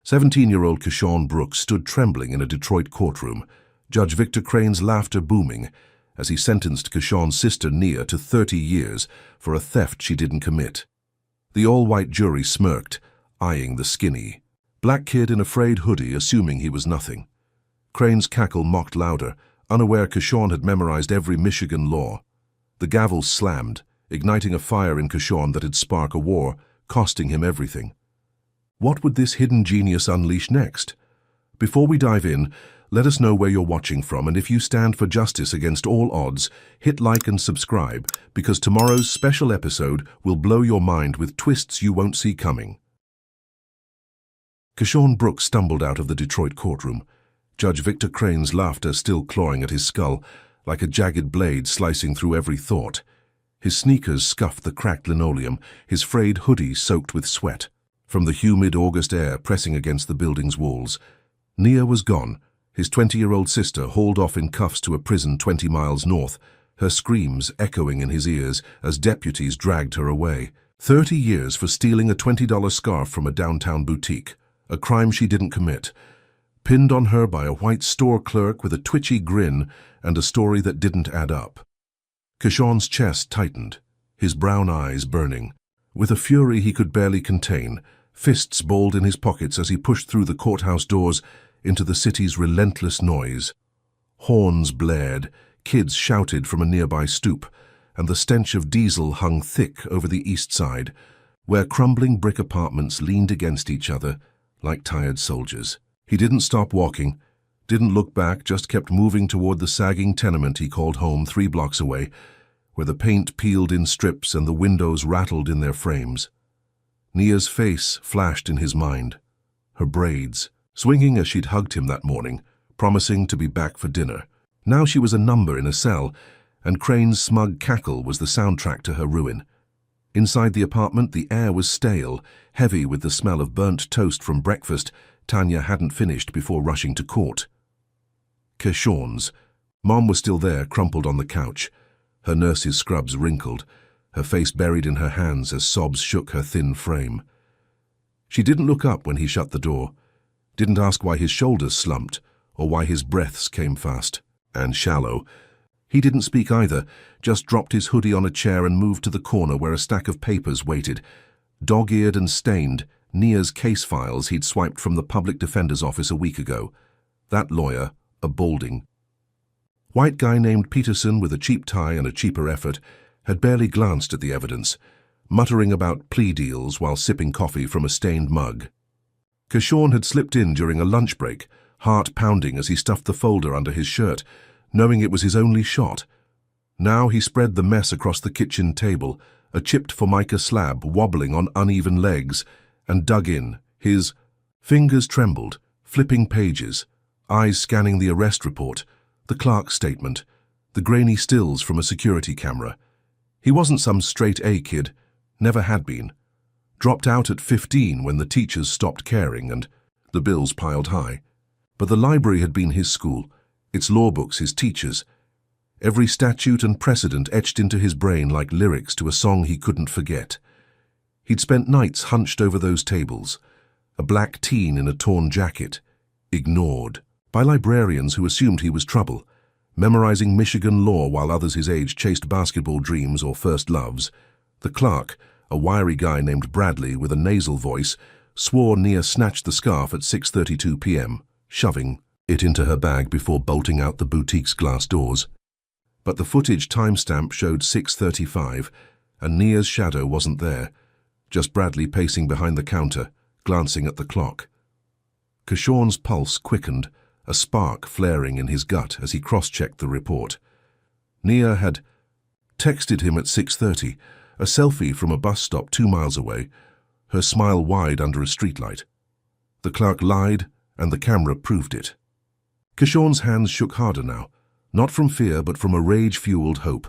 17-year-old Keshawn Brooks stood trembling in a Detroit courtroom, Judge Victor Crane's laughter booming as he sentenced Keshawn's sister Nia to 30 years for a theft she didn't commit. The all-white jury smirked, eyeing the skinny, black kid in a frayed hoodie, assuming he was nothing. Crane's cackle mocked louder, unaware Keshawn had memorized every Michigan law. The gavel slammed, igniting a fire in Keshawn that'd spark a war, costing him everything. What would this hidden genius unleash next? Before we dive in, let us know where you're watching from, and if you stand for justice against all odds, hit like and subscribe, because tomorrow's special episode will blow your mind with twists you won't see coming. Keshawn Brooks stumbled out of the Detroit courtroom, Judge Victor Crane's laughter still clawing at his skull, like a jagged blade slicing through every thought. His sneakers scuffed the cracked linoleum, his frayed hoodie soaked with sweat. From the humid August air pressing against the building's walls, Nia was gone, his 20-year-old sister hauled off in cuffs to a prison 20 miles north, her screams echoing in his ears as deputies dragged her away. 30 years for stealing a $20 scarf from a downtown boutique, a crime she didn't commit, pinned on her by a white store clerk with a twitchy grin and a story that didn't add up. Keshawn's chest tightened, his brown eyes burning. With a fury he could barely contain, fists balled in his pockets as he pushed through the courthouse doors into the city's relentless noise. Horns blared, kids shouted from a nearby stoop, and the stench of diesel hung thick over the east side, where crumbling brick apartments leaned against each other like tired soldiers. He didn't stop walking, didn't look back, just kept moving toward the sagging tenement he called home 3 blocks away, where the paint peeled in strips and the windows rattled in their frames. Nia's face flashed in his mind, her braids, swinging as she'd hugged him that morning, promising to be back for dinner. Now she was a number in a cell, and Crane's smug cackle was the soundtrack to her ruin. Inside the apartment, the air was stale, heavy with the smell of burnt toast from breakfast Tanya hadn't finished before rushing to court. Keshawn's. Mom was still there, crumpled on the couch, her nurse's scrubs wrinkled, her face buried in her hands as sobs shook her thin frame. She didn't look up when he shut the door, didn't ask why his shoulders slumped or why his breaths came fast and shallow. He didn't speak either, just dropped his hoodie on a chair and moved to the corner where a stack of papers waited, dog-eared and stained, Nia's case files he'd swiped from the public defender's office a week ago. That lawyer, a balding, white guy named Peterson with a cheap tie and a cheaper effort, had barely glanced at the evidence, muttering about plea deals while sipping coffee from a stained mug. Keshawn had slipped in during a lunch break, heart pounding as he stuffed the folder under his shirt, knowing it was his only shot. Now he spread the mess across the kitchen table, a chipped formica slab wobbling on uneven legs, and dug in. His fingers trembled, flipping pages, eyes scanning the arrest report, the clerk's statement, the grainy stills from a security camera. He wasn't some straight-A kid, never had been. Dropped out at 15 when the teachers stopped caring and the bills piled high. But the library had been his school, its law books his teachers. Every statute and precedent etched into his brain like lyrics to a song he couldn't forget. He'd spent nights hunched over those tables, a black teen in a torn jacket, ignored by librarians who assumed he was trouble, memorizing Michigan law while others his age chased basketball dreams or first loves. The clerk, a wiry guy named Bradley with a nasal voice, swore Nia snatched the scarf at 6:32 p.m., shoving it into her bag before bolting out the boutique's glass doors. But the footage timestamp showed 6:35, and Nia's shadow wasn't there, just Bradley pacing behind the counter, glancing at the clock. Keshawn's pulse quickened, a spark flaring in his gut as he cross-checked the report. Nia had texted him at 6:30, a selfie from a bus stop 2 miles away, her smile wide under a streetlight. The clerk lied, and the camera proved it. Keshawn's hands shook harder now, not from fear but from a rage-fueled hope,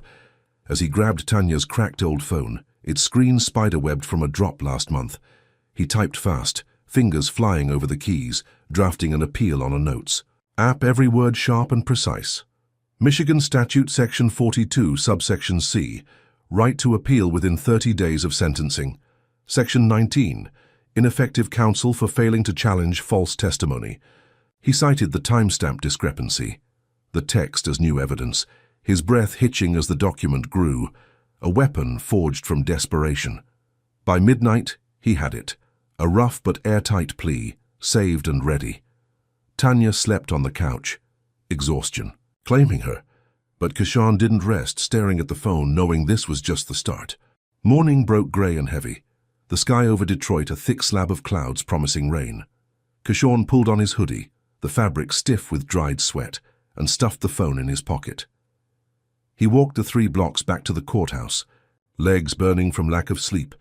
as he grabbed Tanya's cracked old phone, its screen spiderwebbed from a drop last month. He typed fast, fingers flying over the keys, drafting an appeal on a notes. App, every word sharp and precise. Michigan Statute Section 42, subsection C, right to appeal within 30 days of sentencing. Section 19, ineffective counsel for failing to challenge false testimony. He cited the timestamp discrepancy, the text as new evidence, his breath hitching as the document grew, a weapon forged from desperation. By midnight, he had it, a rough but airtight plea, saved and ready. Tanya slept on the couch, exhaustion claiming her, but Kashan didn't rest, staring at the phone, knowing this was just the start. Morning broke grey and heavy, the sky over Detroit a thick slab of clouds promising rain. Kashan pulled on his hoodie, the fabric stiff with dried sweat, and stuffed the phone in his pocket. He walked the 3 blocks back to the courthouse, legs burning from lack of sleep,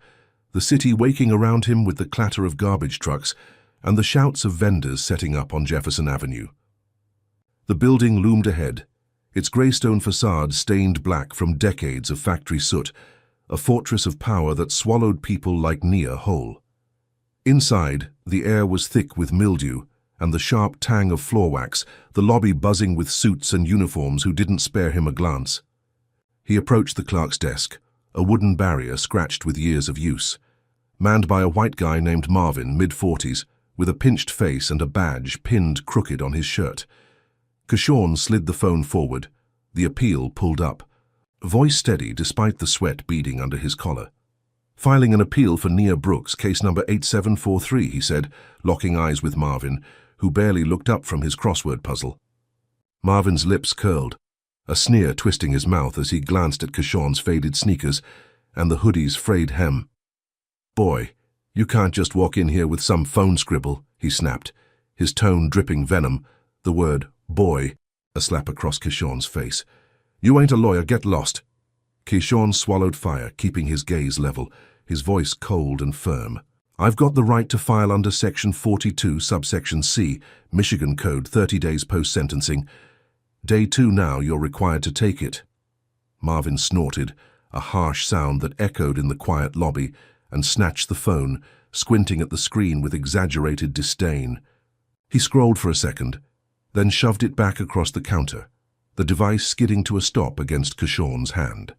the city waking around him with the clatter of garbage trucks and the shouts of vendors setting up on Jefferson Avenue. The building loomed ahead, its grey-stone facade stained black from decades of factory soot, a fortress of power that swallowed people like Nia whole. Inside, the air was thick with mildew and the sharp tang of floor wax, the lobby buzzing with suits and uniforms who didn't spare him a glance. He approached the clerk's desk, a wooden barrier scratched with years of use, manned by a white guy named Marvin, mid-40s, with a pinched face and a badge pinned crooked on his shirt. Kashan slid the phone forward, the appeal pulled up, voice steady despite the sweat beading under his collar. "Filing an appeal for Nia Brooks, case number 8743, he said, locking eyes with Marvin, who barely looked up from his crossword puzzle. Marvin's lips curled, a sneer twisting his mouth as he glanced at Kashan's faded sneakers and the hoodie's frayed hem. "Boy, you can't just walk in here with some phone scribble," he snapped, his tone dripping venom, the word "boy" a slap across Kashan's face. "You ain't a lawyer, get lost." Kashan swallowed fire, keeping his gaze level, his voice cold and firm. "I've got the right to file under Section 42, subsection C, Michigan Code, 30 days post-sentencing. Day 2 now, you're required to take it." Marvin snorted, a harsh sound that echoed in the quiet lobby, and snatched the phone, squinting at the screen with exaggerated disdain. He scrolled for a second, then shoved it back across the counter, the device skidding to a stop against Kashan's hand.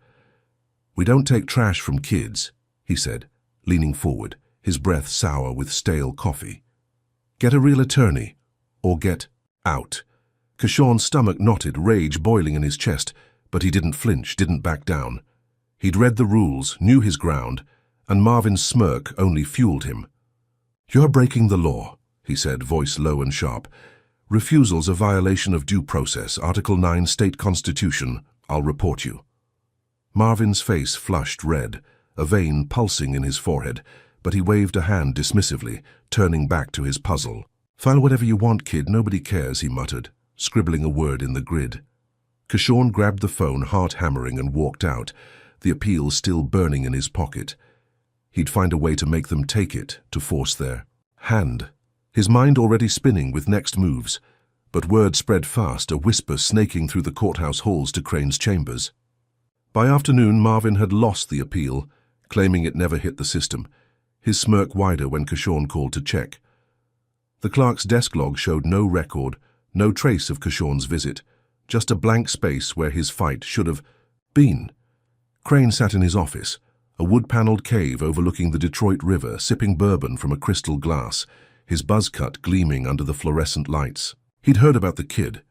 "We don't take trash from kids," he said, leaning forward, his breath sour with stale coffee. "Get a real attorney, or get out." Kashan's stomach knotted, rage boiling in his chest, but he didn't flinch, didn't back down. He'd read the rules, knew his ground, and Marvin's smirk only fueled him. "You're breaking the law," he said, voice low and sharp. "Refusal's a violation of due process, Article 9, State Constitution. I'll report you." Marvin's face flushed red, a vein pulsing in his forehead, but he waved a hand dismissively, turning back to his puzzle. "File whatever you want, kid, nobody cares," he muttered, scribbling a word in the grid. Kashan grabbed the phone, heart hammering, and walked out, the appeal still burning in his pocket. He'd find a way to make them take it, to force their hand. His mind already spinning with next moves, but word spread fast, a whisper snaking through the courthouse halls to Crane's chambers. By afternoon, Marvin had lost the appeal, claiming it never hit the system, his smirk wider when Kashan called to check. The clerk's desk log showed no record, no trace of Kashan's visit, just a blank space where his fight should have been. Crane sat in his office, a wood-paneled cave overlooking the Detroit River, sipping bourbon from a crystal glass, his buzz cut gleaming under the fluorescent lights. He'd heard about the kid,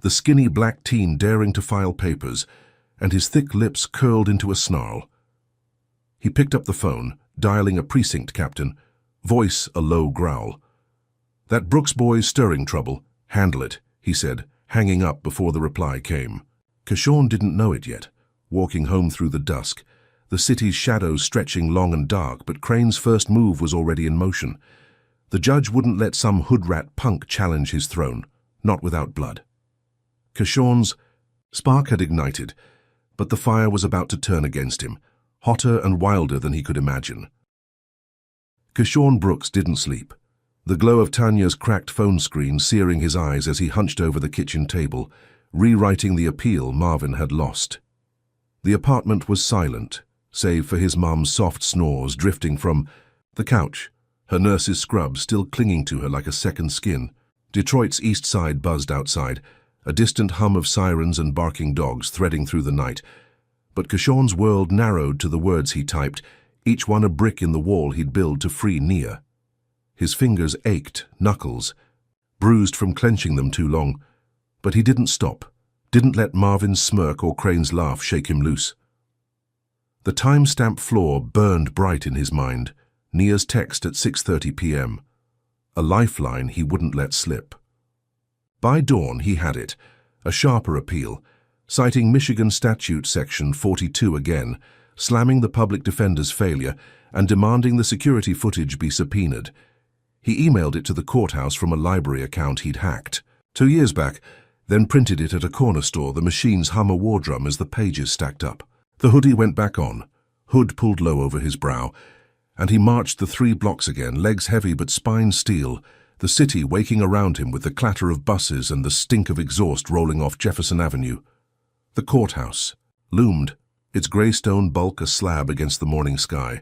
the skinny black teen daring to file papers, and his thick lips curled into a snarl. He picked up the phone, dialing a precinct captain, voice a low growl. "That Brooks boy's stirring trouble. Handle it," he said, hanging up before the reply came. Kashan didn't know it yet, walking home through the dusk, the city's shadows stretching long and dark, but Crane's first move was already in motion. The judge wouldn't let some hood-rat punk challenge his throne, not without blood. Kashan's spark had ignited, but the fire was about to turn against him, hotter and wilder than he could imagine. Kashan Brooks didn't sleep, the glow of Tanya's cracked phone screen searing his eyes as he hunched over the kitchen table, rewriting the appeal Marvin had lost. The apartment was silent, save for his mum's soft snores drifting from the couch, her nurse's scrub still clinging to her like a second skin. Detroit's east side buzzed outside, a distant hum of sirens and barking dogs threading through the night. But Kashan's world narrowed to the words he typed, each one a brick in the wall he'd built to free Nia. His fingers ached, knuckles, bruised from clenching them too long. But he didn't stop, didn't let Marvin's smirk or Crane's laugh shake him loose. The time-stamp floor burned bright in his mind, Nia's text at 6:30 p.m. A lifeline he wouldn't let slip. By dawn he had it, a sharper appeal, citing Michigan Statute Section 42 again, slamming the public defender's failure and demanding the security footage be subpoenaed. He emailed it to the courthouse from a library account he'd hacked 2 years back, then printed it at a corner store, the machine's hum a war drum as the pages stacked up. The hoodie went back on, hood pulled low over his brow, and he marched the 3 blocks again, legs heavy but spine steel, the city waking around him with the clatter of buses and the stink of exhaust rolling off Jefferson Avenue. The courthouse loomed, its grey stone bulk a slab against the morning sky,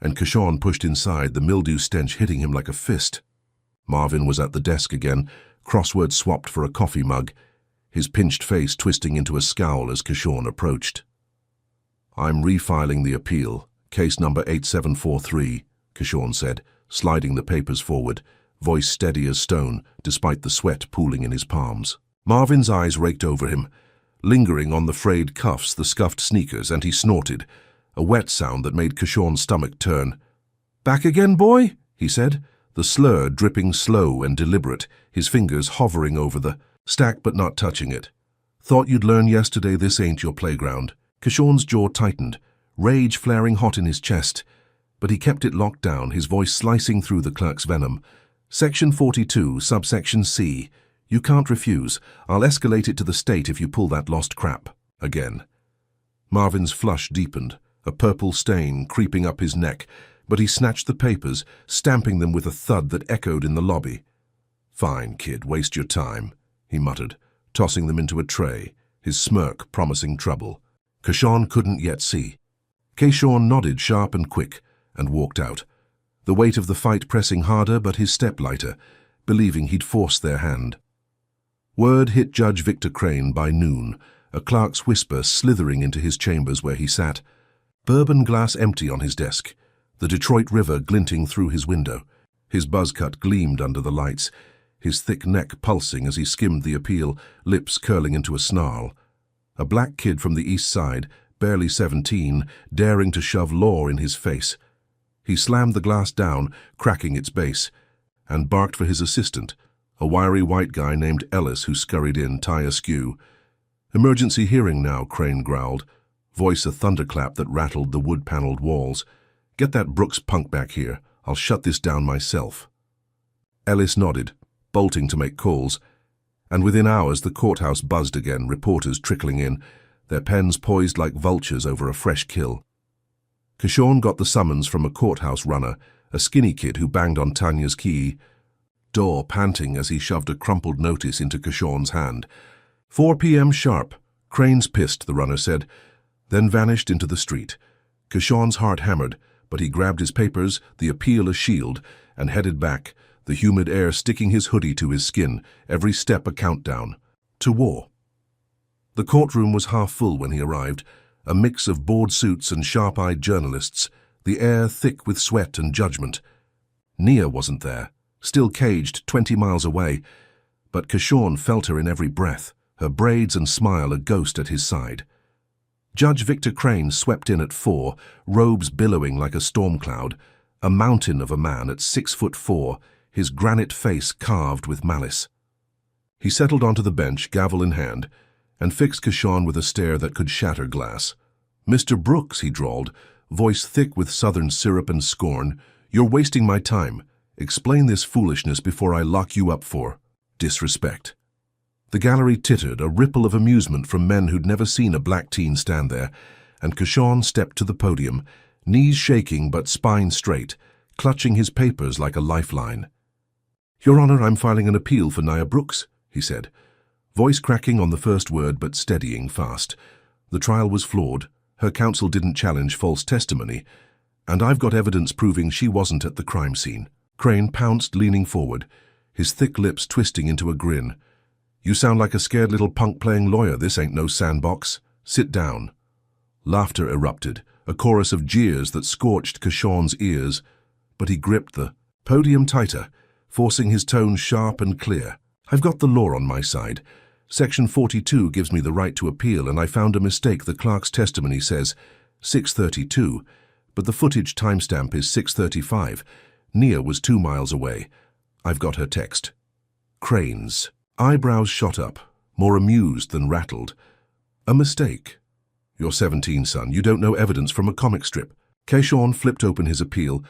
and Kishon pushed inside, the mildew stench hitting him like a fist. Marvin was at the desk again, crossword swapped for a coffee mug, his pinched face twisting into a scowl as Kishon approached. "I'm refiling the appeal, case number 8743, Kishon said, sliding the papers forward, voice steady as stone, despite the sweat pooling in his palms. Marvin's eyes raked over him, lingering on the frayed cuffs, the scuffed sneakers, and he snorted, a wet sound that made Kishon's stomach turn. "Back again, boy?" he said, the slur dripping slow and deliberate, his fingers hovering over the stack but not touching it. "Thought you'd learn yesterday this ain't your playground." Kishon's jaw tightened, rage flaring hot in his chest, but he kept it locked down, his voice slicing through the clerk's venom. "Section 42, subsection C. You can't refuse. I'll escalate it to the state if you pull that lost crap again." Marvin's flush deepened, a purple stain creeping up his neck, but he snatched the papers, stamping them with a thud that echoed in the lobby. "Fine, kid, waste your time," he muttered, tossing them into a tray, his smirk promising trouble. Kishon couldn't yet see. Kishon nodded sharp and quick and walked out, the weight of the fight pressing harder but his step lighter, believing he'd forced their hand. Word hit Judge Victor Crane by noon, a clerk's whisper slithering into his chambers where he sat, bourbon glass empty on his desk, the Detroit River glinting through his window. His buzz cut gleamed under the lights, his thick neck pulsing as he skimmed the appeal, lips curling into a snarl. A black kid from the east side, barely 17, daring to shove law in his face. He slammed the glass down, cracking its base, and barked for his assistant, a wiry white guy named Ellis who scurried in, tie askew. "Emergency hearing now," Crane growled, voice a thunderclap that rattled the wood-paneled walls. "Get that Brooks punk back here. I'll shut this down myself." Ellis nodded, bolting to make calls, and within hours the courthouse buzzed again, reporters trickling in, their pens poised like vultures over a fresh kill. Kishon got the summons from a courthouse runner, a skinny kid who banged on Tanya's key, door panting as he shoved a crumpled notice into Kishon's hand. 4 p.m. sharp. Crane's pissed, the runner said, then vanished into the street. Kishon's heart hammered, but he grabbed his papers, the appeal a shield, and headed back, the humid air sticking his hoodie to his skin, every step a countdown. To war. The courtroom was half full when he arrived, a mix of bored suits and sharp-eyed journalists, the air thick with sweat and judgment. Nia wasn't there, still caged 20 miles away, but Kishon felt her in every breath, her braids and smile a ghost at his side. Judge Victor Crane swept in at 4, robes billowing like a storm cloud, a mountain of a man at 6'4", his granite face carved with malice. He settled onto the bench, gavel in hand, and fixed Kishon with a stare that could shatter glass. "Mr. Brooks," he drawled, voice thick with southern syrup and scorn, "you're wasting my time. Explain this foolishness before I lock you up for disrespect." The gallery tittered, a ripple of amusement from men who'd never seen a black teen stand there, and Kishon stepped to the podium, knees shaking but spine straight, clutching his papers like a lifeline. "Your Honor, I'm filing an appeal for Nia Brooks," he said, voice cracking on the first word but steadying fast. "The trial was flawed, her counsel didn't challenge false testimony, and I've got evidence proving she wasn't at the crime scene." Crane pounced, leaning forward, his thick lips twisting into a grin. "You sound like a scared little punk playing lawyer. This ain't no sandbox. Sit down." Laughter erupted, a chorus of jeers that scorched Kishon's ears, but he gripped the podium tighter, forcing his tone sharp and clear. I've got the law on my side. Section 42 gives me the right to appeal, and I found a mistake. The clerk's testimony says 6:32, but the footage timestamp is 6:35. Nia was 2 miles away. I've got her text. Crane's eyebrows shot up, more amused than rattled. A mistake. You're 17, son. You don't know evidence from a comic strip. Keyshawn flipped open his appeal,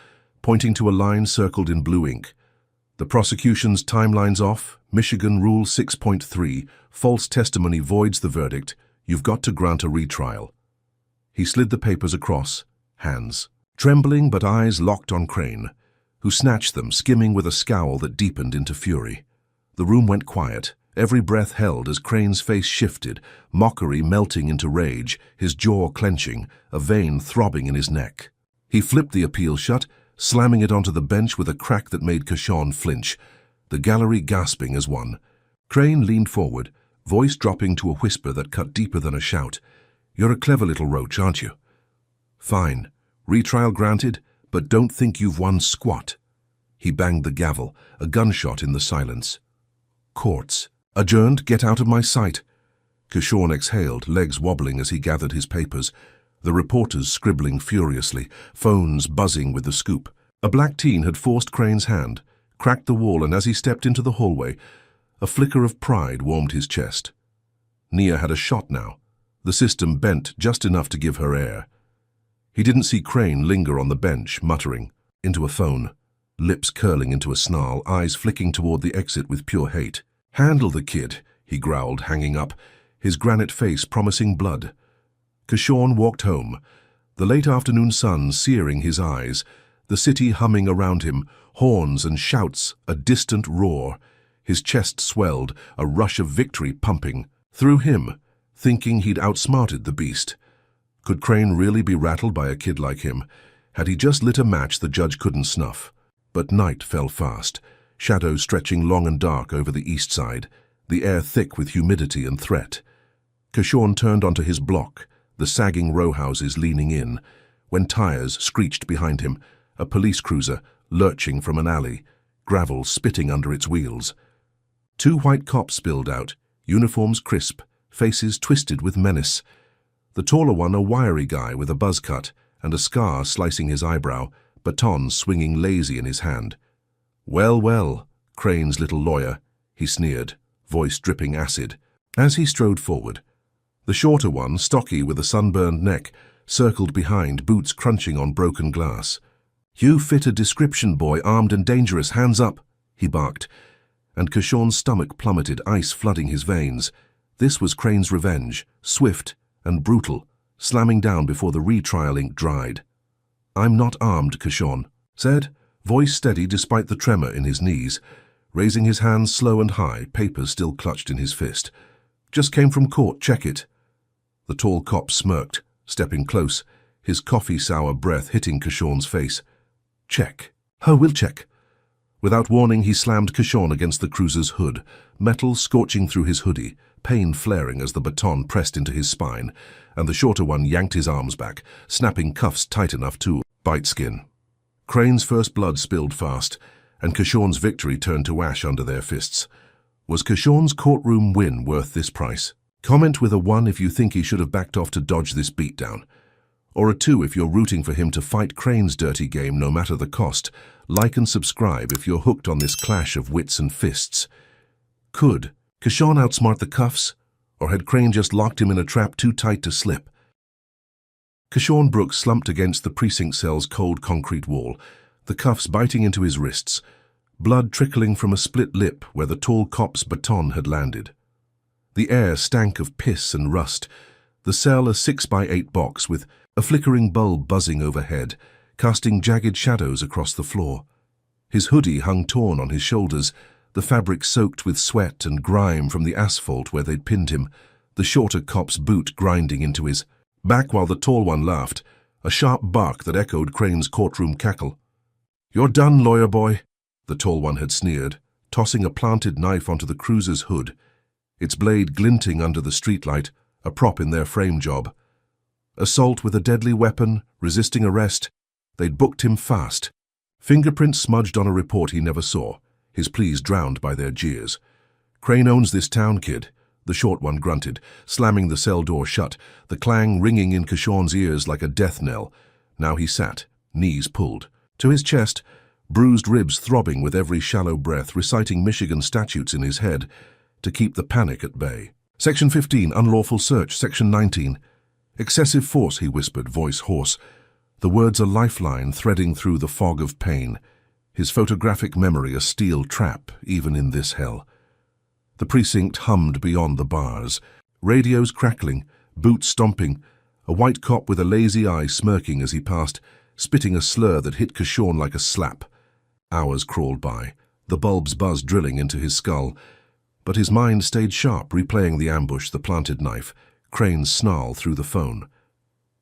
pointing to a line circled in blue ink. The prosecution's timeline's off. Michigan Rule 6.3, false testimony voids the verdict. You've got to grant a retrial. He slid the papers across, hands trembling but eyes locked on Crane, who snatched them, skimming with a scowl that deepened into fury. The room went quiet, every breath held as Crane's face shifted, mockery melting into rage, his jaw clenching, a vein throbbing in his neck. He flipped the appeal shut, slamming it onto the bench with a crack that made Keyshawn flinch, the gallery gasping as one. Crane leaned forward, voice dropping to a whisper that cut deeper than a shout. You're a clever little roach, aren't you? Fine. Retrial granted, but don't think you've won squat. He banged the gavel, a gunshot in the silence. Courts. Adjourned, get out of my sight. Keyshawn exhaled, legs wobbling as he gathered his papers. The reporters scribbling furiously, phones buzzing with the scoop. A black teen had forced Crane's hand, cracked the wall, and as he stepped into the hallway, a flicker of pride warmed his chest. Nia had a shot now, the system bent just enough to give her air. He didn't see Crane linger on the bench, muttering into a phone, lips curling into a snarl, eyes flicking toward the exit with pure hate. Handle the kid, he growled, hanging up, his granite face promising blood. Keyshawn walked home, the late afternoon sun searing his eyes, the city humming around him, horns and shouts, a distant roar. His chest swelled, a rush of victory pumping. Through him, thinking he'd outsmarted the beast. Could Crane really be rattled by a kid like him? Had he just lit a match the judge couldn't snuff? But night fell fast, shadows stretching long and dark over the east side, the air thick with humidity and threat. Keyshawn turned onto his block, the sagging row houses leaning in, when tires screeched behind him, a police cruiser lurching from an alley, gravel spitting under its wheels. 2 white cops spilled out, uniforms crisp, faces twisted with menace. The taller one a wiry guy with a buzz cut and a scar slicing his eyebrow, baton swinging lazy in his hand. Well, well, Crane's little lawyer, he sneered, voice dripping acid, as he strode forward. The shorter one, stocky with a sunburned neck, circled behind, boots crunching on broken glass. You fit a description, boy, armed and dangerous, hands up, he barked, and Keyshawn's stomach plummeted, ice flooding his veins. This was Crane's revenge, swift and brutal, slamming down before the retrial ink dried. I'm not armed, Keyshawn said, voice steady despite the tremor in his knees, raising his hands slow and high, papers still clutched in his fist. Just came from court, check it. The tall cop smirked, stepping close, his coffee-sour breath hitting Keyshawn's face. Check. Oh, we'll check. Without warning, he slammed Keyshawn against the cruiser's hood, metal scorching through his hoodie, pain flaring as the baton pressed into his spine, and the shorter one yanked his arms back, snapping cuffs tight enough to bite skin. Crane's first blood spilled fast, and Keyshawn's victory turned to ash under their fists. Was Keyshawn's courtroom win worth this price? Comment with a 1 if you think he should have backed off to dodge this beatdown, or a 2 if you're rooting for him to fight Crane's dirty game no matter the cost. Like and subscribe if you're hooked on this clash of wits and fists. Could Keyshawn outsmart the cuffs, or had Crane just locked him in a trap too tight to slip? Keyshawn Brooks slumped against the precinct cell's cold concrete wall, the cuffs biting into his wrists, blood trickling from a split lip where the tall cop's baton had landed. The air stank of piss and rust, the cell a 6x8 box with a flickering bulb buzzing overhead, casting jagged shadows across the floor. His hoodie hung torn on his shoulders, the fabric soaked with sweat and grime from the asphalt where they'd pinned him, the shorter cop's boot grinding into his back while the tall one laughed, a sharp bark that echoed Crane's courtroom cackle. You're done, lawyer boy, the tall one had sneered, tossing a planted knife onto the cruiser's hood, its blade glinting under the streetlight, a prop in their frame job. Assault with a deadly weapon, resisting arrest, they'd booked him fast, Fingerprints smudged on a report he never saw, his pleas drowned by their jeers. "Crane owns this town, kid," the short one grunted, slamming the cell door shut, the clang ringing in Kishorn's ears like a death knell. Now he sat, knees pulled. To his chest, bruised ribs throbbing with every shallow breath, reciting Michigan statutes in his head to keep the panic at bay. Section 15, unlawful search. Section 19. Excessive force, he whispered, voice hoarse. The words a lifeline threading through the fog of pain. His photographic memory a steel trap, even in this hell. The precinct hummed beyond the bars. Radios crackling, boots stomping, a white cop with a lazy eye smirking as he passed, spitting a slur that hit Kishorn like a slap. Hours crawled by, the bulbs buzzed drilling into his skull. But his mind stayed sharp, replaying the ambush, the planted knife, Crane's snarl through the phone.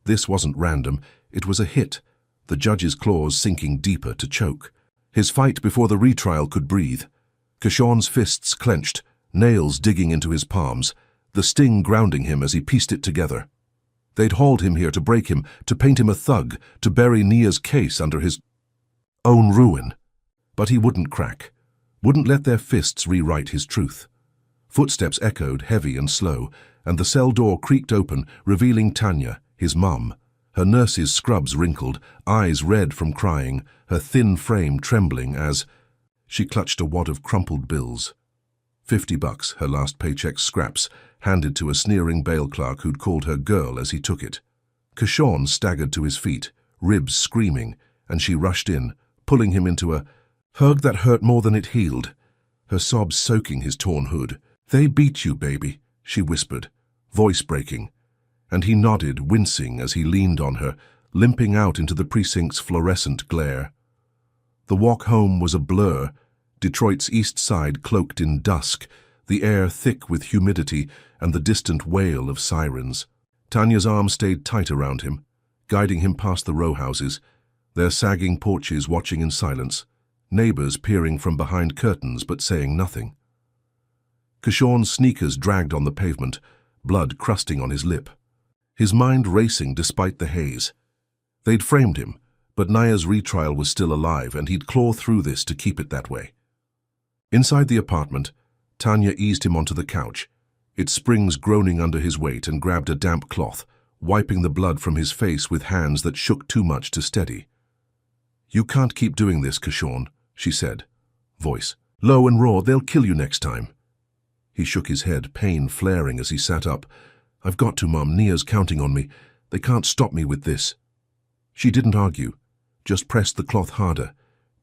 This wasn't random, it was a hit, the judge's claws sinking deeper to choke. His fight before the retrial could breathe. Kishorn's fists clenched, nails digging into his palms, the sting grounding him as he pieced it together. They'd hauled him here to break him, to paint him a thug, to bury Nia's case under his own ruin. But he wouldn't crack, wouldn't let their fists rewrite his truth. Footsteps echoed, heavy and slow, and the cell door creaked open, revealing Tanya, his mum. Her nurse's scrubs wrinkled, eyes red from crying, her thin frame trembling as she clutched a wad of crumpled bills. $50, her last paycheck's scraps, handed to a sneering bail clerk who'd called her girl as he took it. Kishorn staggered to his feet, ribs screaming, and she rushed in, pulling him into a hug that hurt more than it healed, her sobs soaking his torn hood. "They beat you, baby," she whispered, voice breaking, and he nodded, wincing as he leaned on her, limping out into the precinct's fluorescent glare. The walk home was a blur, Detroit's east side cloaked in dusk, the air thick with humidity and the distant wail of sirens. Tanya's arm stayed tight around him, guiding him past the row houses, their sagging porches watching in silence, neighbors peering from behind curtains but saying nothing. Kishorn's sneakers dragged on the pavement, blood crusting on his lip. His mind racing despite the haze. They'd framed him, but Naya's retrial was still alive, and he'd claw through this to keep it that way. Inside the apartment, Tanya eased him onto the couch, its springs groaning under his weight, and grabbed a damp cloth, wiping the blood from his face with hands that shook too much to steady. "You can't keep doing this, Kishorn," she said, voice low and raw. "They'll kill you next time." He shook his head, pain flaring as he sat up. "I've got to, Mom. Nia's counting on me. They can't stop me with this." She didn't argue, just pressed the cloth harder,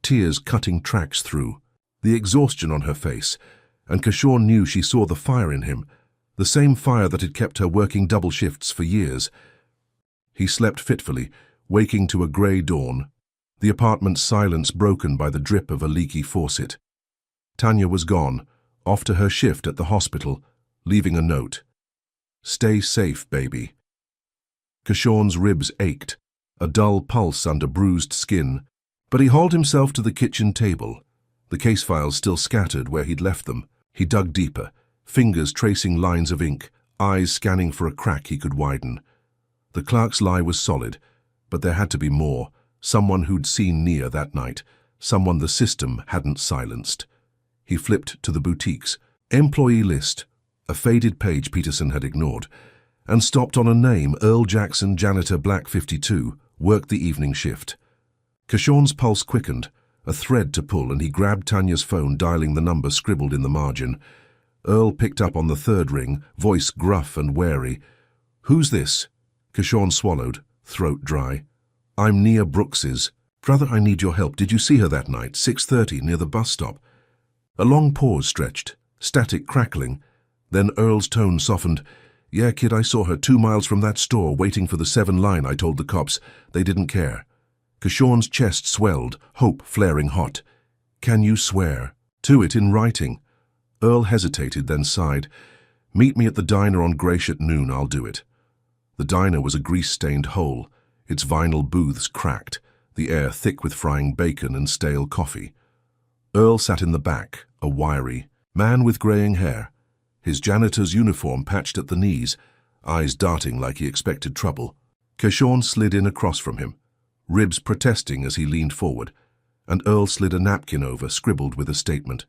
tears cutting tracks through, the exhaustion on her face, and Kishorn knew she saw the fire in him, the same fire that had kept her working double shifts for years. He slept fitfully, waking to a grey dawn, the apartment's silence broken by the drip of a leaky faucet. Tanya was gone, off to her shift at the hospital, leaving a note. "Stay safe, baby." Kishorn's ribs ached, a dull pulse under bruised skin, but he hauled himself to the kitchen table, the case files still scattered where he'd left them. He dug deeper, fingers tracing lines of ink, eyes scanning for a crack he could widen. The clerk's lie was solid, but there had to be more, someone who'd seen Nia that night, someone the system hadn't silenced. He flipped to the boutique's employee list, a faded page Peterson had ignored, and stopped on a name: Earl Jackson, janitor, Black 52, worked the evening shift. Kishorn's pulse quickened, a thread to pull, and he grabbed Tanya's phone, dialing the number scribbled in the margin. Earl picked up on the third ring, voice gruff and wary. "Who's this?" Kishorn swallowed, throat dry. "I'm Nia Brooks's. Brother, I need your help. Did you see her that night, 6:30, near the bus stop?" A long pause stretched, static crackling. Then Earl's tone softened. "Yeah, kid, I saw her 2 miles from that store, waiting for the 7 line. I told the cops. They didn't care." Kishorn's chest swelled, hope flaring hot. "Can you swear to it in writing?" Earl hesitated, then sighed. "Meet me at the diner on Graish at noon. I'll do it." The diner was a grease-stained hole, its vinyl booths cracked, the air thick with frying bacon and stale coffee. Earl sat in the back, a wiry man with graying hair, his janitor's uniform patched at the knees, eyes darting like he expected trouble. Kishorn slid in across from him, ribs protesting as he leaned forward. and Earl slid a napkin over, scribbled with a statement.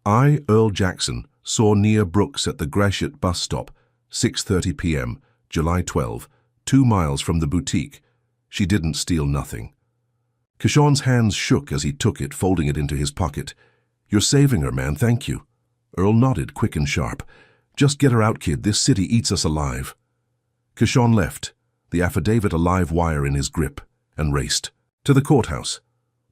I, Earl Jackson, saw Nia Brooks at the Gratiot bus stop, 6:30 p.m., July 12, 2 miles from the boutique. She didn't steal nothing. Kishon's hands shook as he took it, folding it into his pocket. You're saving her, man, thank you. Earl nodded, quick and sharp. Just get her out, kid, this city eats us alive. Kishon left, the affidavit a live wire in his grip, and raced to the courthouse.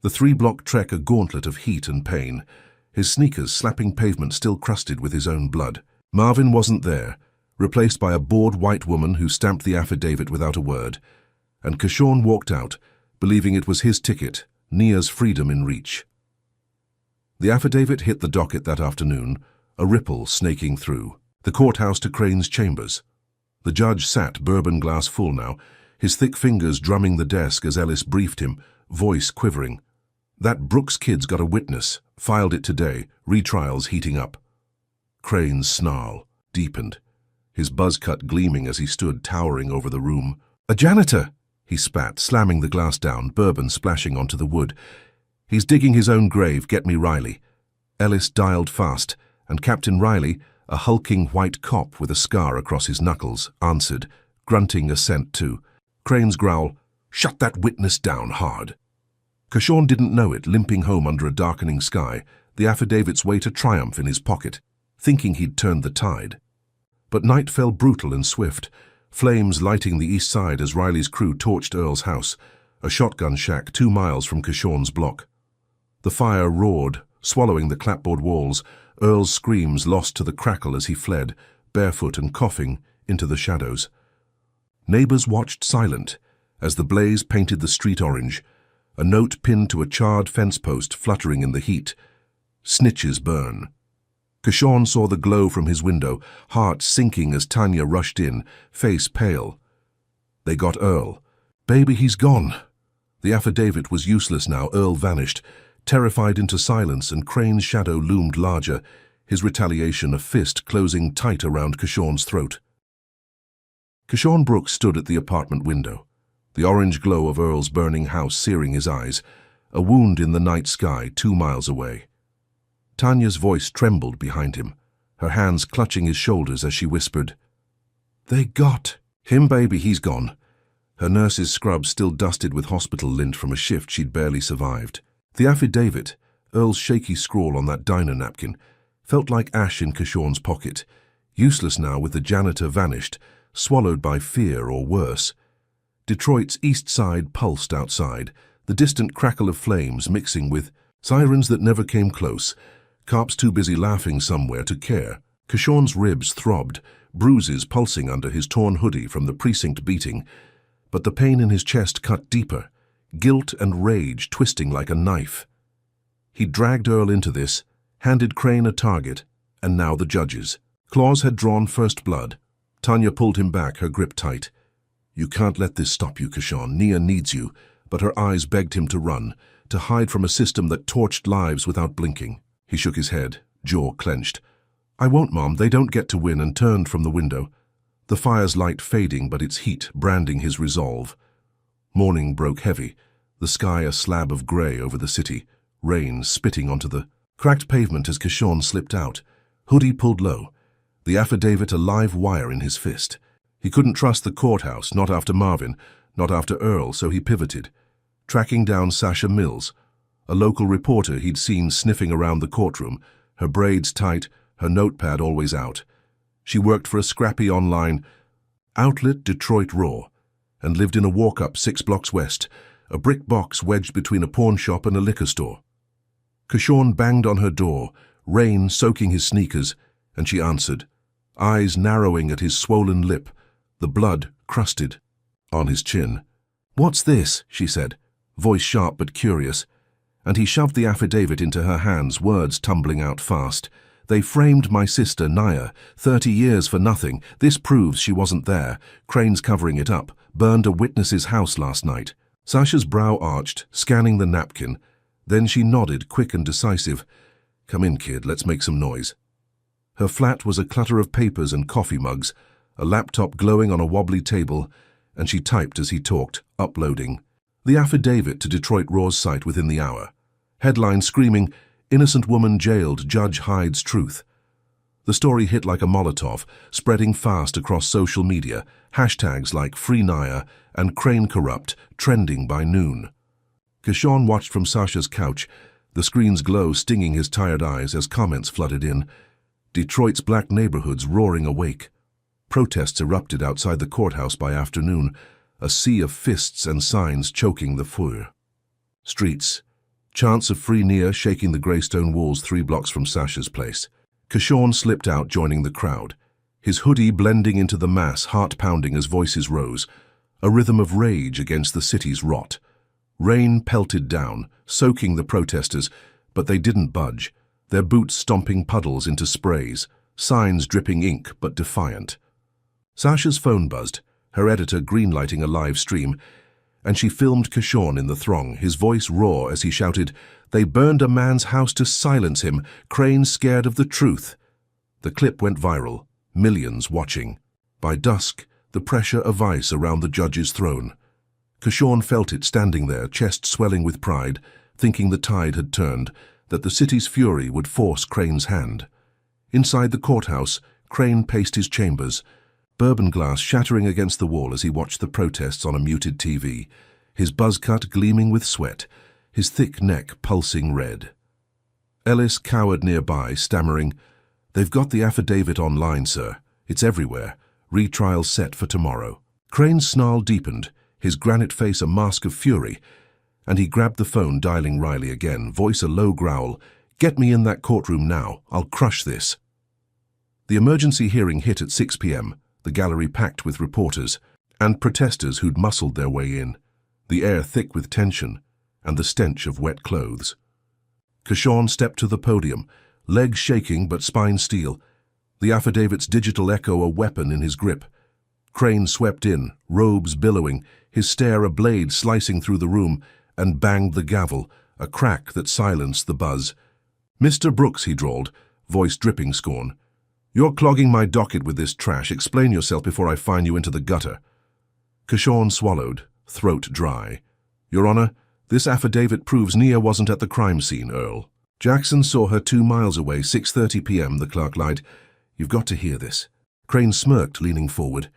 The 3-block trek a gauntlet of heat and pain, his sneakers slapping pavement still crusted with his own blood. Marvin wasn't there, replaced by a bored white woman who stamped the affidavit without a word, and Kishon walked out, believing it was his ticket, Nia's freedom in reach. The affidavit hit the docket that afternoon, a ripple snaking through. The courthouse to Crane's chambers. The judge sat, bourbon glass full now, his thick fingers drumming the desk as Ellis briefed him, voice quivering. That Brooks kid's got a witness, filed it today, retrials heating up. Crane's snarl deepened, his buzz cut gleaming as he stood towering over the room. A janitor! He spat, slamming the glass down, bourbon splashing onto the wood. He's digging his own grave, get me Riley. Ellis dialed fast, and Captain Riley, a hulking white cop with a scar across his knuckles, answered, grunting assent too. Crane's growl, shut that witness down hard. Kishon didn't know it, limping home under a darkening sky, the affidavit's way to triumph in his pocket, thinking he'd turned the tide. But night fell brutal and swift, flames lighting the east side as Riley's crew torched Earl's house, a shotgun shack 2 miles from Kishon's block. The fire roared, swallowing the clapboard walls, Earl's screams lost to the crackle as he fled, barefoot and coughing, into the shadows. Neighbors watched silent as the blaze painted the street orange, a note pinned to a charred fence post fluttering in the heat. Snitches burn. Kishon saw the glow from his window, heart sinking as Tanya rushed in, face pale. They got Earl. Baby, he's gone. The affidavit was useless now. Earl vanished, terrified into silence, and Crane's shadow loomed larger, his retaliation a fist closing tight around Kishon's throat. Kishon Brooks stood at the apartment window, the orange glow of Earl's burning house searing his eyes, a wound in the night sky 2 miles away. Tanya's voice trembled behind him, her hands clutching his shoulders as she whispered, They got him, baby, he's gone. Her nurse's scrub still dusted with hospital lint from a shift she'd barely survived. The affidavit, Earl's shaky scrawl on that diner napkin, felt like ash in Kishon's pocket, useless now with the janitor vanished, swallowed by fear or worse. Detroit's east side pulsed outside, the distant crackle of flames mixing with sirens that never came close, cops too busy laughing somewhere to care. Kishon's ribs throbbed, bruises pulsing under his torn hoodie from the precinct beating, but the pain in his chest cut deeper, guilt and rage twisting like a knife. He dragged Earl into this, handed Crane a target, and now the judges. Claws had drawn first blood. Tanya pulled him back, her grip tight. You can't let this stop you, Kishon. Nia needs you, but her eyes begged him to run, to hide from a system that torched lives without blinking. He shook his head, jaw clenched. I won't, Mom, they don't get to win, and turned from the window. The fire's light fading, but its heat branding his resolve. Morning broke heavy, the sky a slab of grey over the city, rain spitting onto the cracked pavement as Kishon slipped out, hoodie pulled low, the affidavit a live wire in his fist. He couldn't trust the courthouse, not after Marvin, not after Earl, so he pivoted, tracking down Sasha Mills, a local reporter he'd seen sniffing around the courtroom, her braids tight, her notepad always out. She worked for a scrappy online outlet, Detroit Raw, and lived in a walk-up 6 blocks west, a brick box wedged between a pawn shop and a liquor store. Kishon banged on her door, rain soaking his sneakers, and she answered, eyes narrowing at his swollen lip, the blood crusted on his chin. What's this? She said, voice sharp but curious, and he shoved the affidavit into her hands, words tumbling out fast. They framed my sister, Nia, 30 years for nothing. This proves she wasn't there. Crane's covering it up. Burned a witness's house last night. Sasha's brow arched, scanning the napkin. Then she nodded, quick and decisive. Come in, kid, let's make some noise. Her flat was a clutter of papers and coffee mugs, a laptop glowing on a wobbly table, and she typed as he talked, uploading. The affidavit to Detroit Raw's site within the hour. Headline screaming, "Innocent woman jailed, judge hides truth." The story hit like a Molotov, spreading fast across social media, hashtags like Free Naya and Crane Corrupt trending by noon. Kishon watched from Sasha's couch, the screen's glow stinging his tired eyes as comments flooded in. Detroit's black neighborhoods roaring awake. Protests erupted outside the courthouse by afternoon, a sea of fists and signs choking the foyer. Streets. Chants of Free Nia shaking the grey stone walls 3 blocks from Sasha's place. Kishon slipped out, joining the crowd, his hoodie blending into the mass, heart pounding as voices rose, a rhythm of rage against the city's rot. Rain pelted down, soaking the protesters, but they didn't budge, their boots stomping puddles into sprays, signs dripping ink but defiant. Sasha's phone buzzed, her editor greenlighting a live stream, and she filmed Kishon in the throng, his voice raw as he shouted, "They burned a man's house to silence him, Crane scared of the truth." The clip went viral, millions watching. By dusk, the pressure of ice around the judge's throne. Kishon felt it standing there, chest swelling with pride, thinking the tide had turned, that the city's fury would force Crane's hand. Inside the courthouse, Crane paced his chambers, bourbon glass shattering against the wall as he watched the protests on a muted TV, his buzz cut gleaming with sweat, his thick neck pulsing red. Ellis cowered nearby, stammering, "They've got the affidavit online, sir. It's everywhere. Retrial set for tomorrow." Crane's snarl deepened, his granite face a mask of fury, and he grabbed the phone, dialing Riley again, voice a low growl, "Get me in that courtroom now. I'll crush this." The emergency hearing hit at 6 p.m., the gallery packed with reporters and protesters who'd muscled their way in, the air thick with tension and the stench of wet clothes. Kishon stepped to the podium, legs shaking but spine steel, the affidavit's digital echo a weapon in his grip. Crane swept in, robes billowing, his stare a blade slicing through the room, and banged the gavel, a crack that silenced the buzz. "Mr. Brooks," he drawled, voice dripping scorn. "You're clogging my docket with this trash. Explain yourself before I fine you into the gutter." Kishon swallowed, throat dry. "Your Honor, this affidavit proves Nia wasn't at the crime scene, Earl. Jackson saw her 2 miles away, 6:30 p.m., the clerk lied. You've got to hear this." Crane smirked, leaning forward.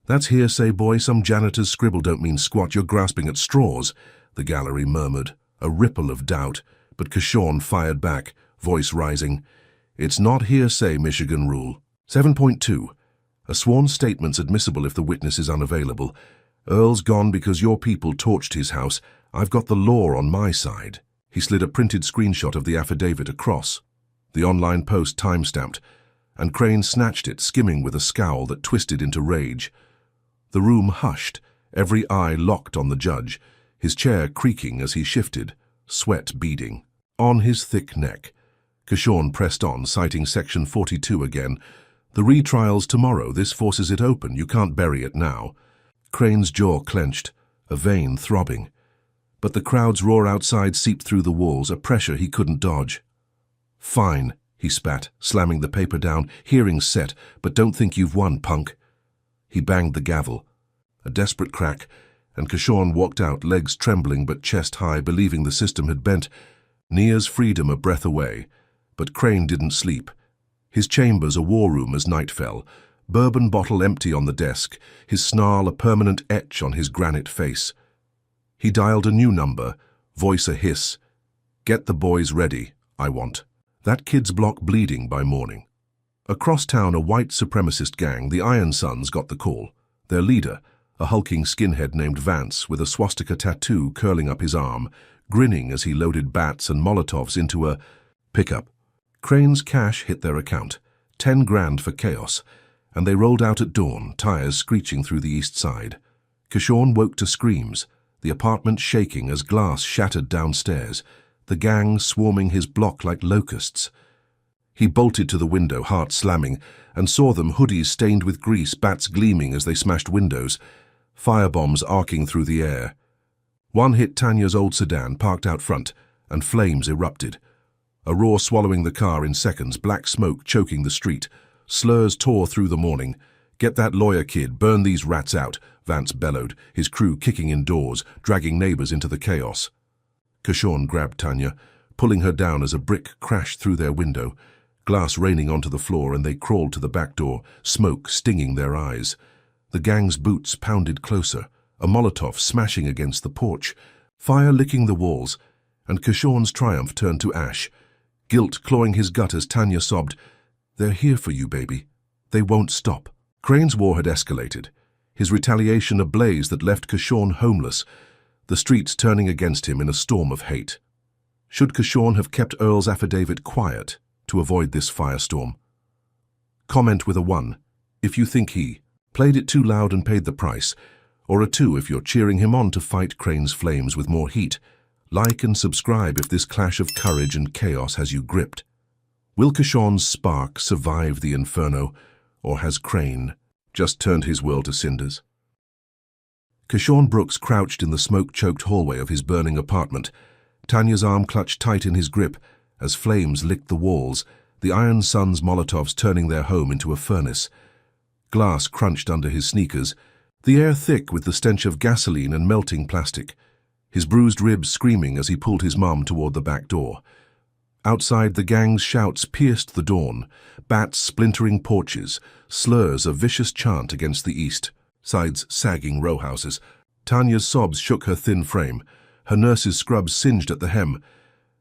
"That's hearsay, boy. Some janitor's scribble don't mean squat. You're grasping at straws," the gallery murmured, a ripple of doubt, but Kishon fired back, voice rising. "It's not hearsay, Michigan rule. 7.2. A sworn statement's admissible if the witness is unavailable. Earl's gone because your people torched his house. I've got the law on my side." He slid a printed screenshot of the affidavit across, the online post time-stamped, and Crane snatched it, skimming with a scowl that twisted into rage. The room hushed, every eye locked on the judge, his chair creaking as he shifted, sweat beading on his thick neck. Kishon pressed on, citing Section 42 again. "The retrial's tomorrow. This forces it open. You can't bury it now." Crane's jaw clenched, a vein throbbing. But the crowd's roar outside seeped through the walls, a pressure he couldn't dodge. "Fine," he spat, slamming the paper down, hearing set, "but don't think you've won, punk." He banged the gavel. A desperate crack, and Kishon walked out, legs trembling but chest high, believing the system had bent. Nia's freedom a breath away. But Crane didn't sleep. His chambers a war room as night fell, bourbon bottle empty on the desk, his snarl a permanent etch on his granite face. He dialed a new number, voice a hiss. "Get the boys ready, I want." That kid's block bleeding by morning. Across town, a white supremacist gang, the Iron Sons, got the call. Their leader, a hulking skinhead named Vance with a swastika tattoo curling up his arm, grinning as he loaded bats and Molotovs into a pickup. Crane's cash hit their account, 10 grand for chaos, and they rolled out at dawn, tires screeching through the east side. Kishon woke to screams, the apartment shaking as glass shattered downstairs, the gang swarming his block like locusts. He bolted to the window, heart slamming, and saw them, hoodies stained with grease, bats gleaming as they smashed windows, firebombs arcing through the air. One hit Tanya's old sedan parked out front, and flames erupted. A roar swallowing the car in seconds, black smoke choking the street. Slurs tore through the morning. "Get that lawyer kid, burn these rats out," Vance bellowed, his crew kicking indoors, dragging neighbors into the chaos. Kishon grabbed Tanya. pulling her down as a brick crashed through their window, glass raining onto the floor, and they crawled to the back door, smoke stinging their eyes. The gang's boots pounded closer, a Molotov smashing against the porch, fire licking the walls, and Kishorn's triumph turned to ash. Guilt clawing his gut as Tanya sobbed, "They're here for you, baby. They won't stop." Crane's war had escalated, his retaliation a blaze that left Kishorn homeless, the streets turning against him in a storm of hate. Should Kishorn have kept Earl's affidavit quiet to avoid this firestorm? Comment with a 1 if you think he played it too loud and paid the price, or a 2 if you're cheering him on to fight Crane's flames with more heat. Like and subscribe if this clash of courage and chaos has you gripped. Will Kishorn's spark survive the inferno, or has Crane just turned his world to cinders? Kishorn Brooks crouched in the smoke-choked hallway of his burning apartment, Tanya's arm clutched tight in his grip as flames licked the walls, the Iron Sun's Molotovs turning their home into a furnace. Glass crunched under his sneakers, the air thick with the stench of gasoline and melting plastic, his bruised ribs screaming as he pulled his mum toward the back door. Outside, the gang's shouts pierced the dawn, bats splintering porches, slurs of vicious chant against the east, sides sagging row houses. Tanya's sobs shook her thin frame, her nurse's scrubs singed at the hem,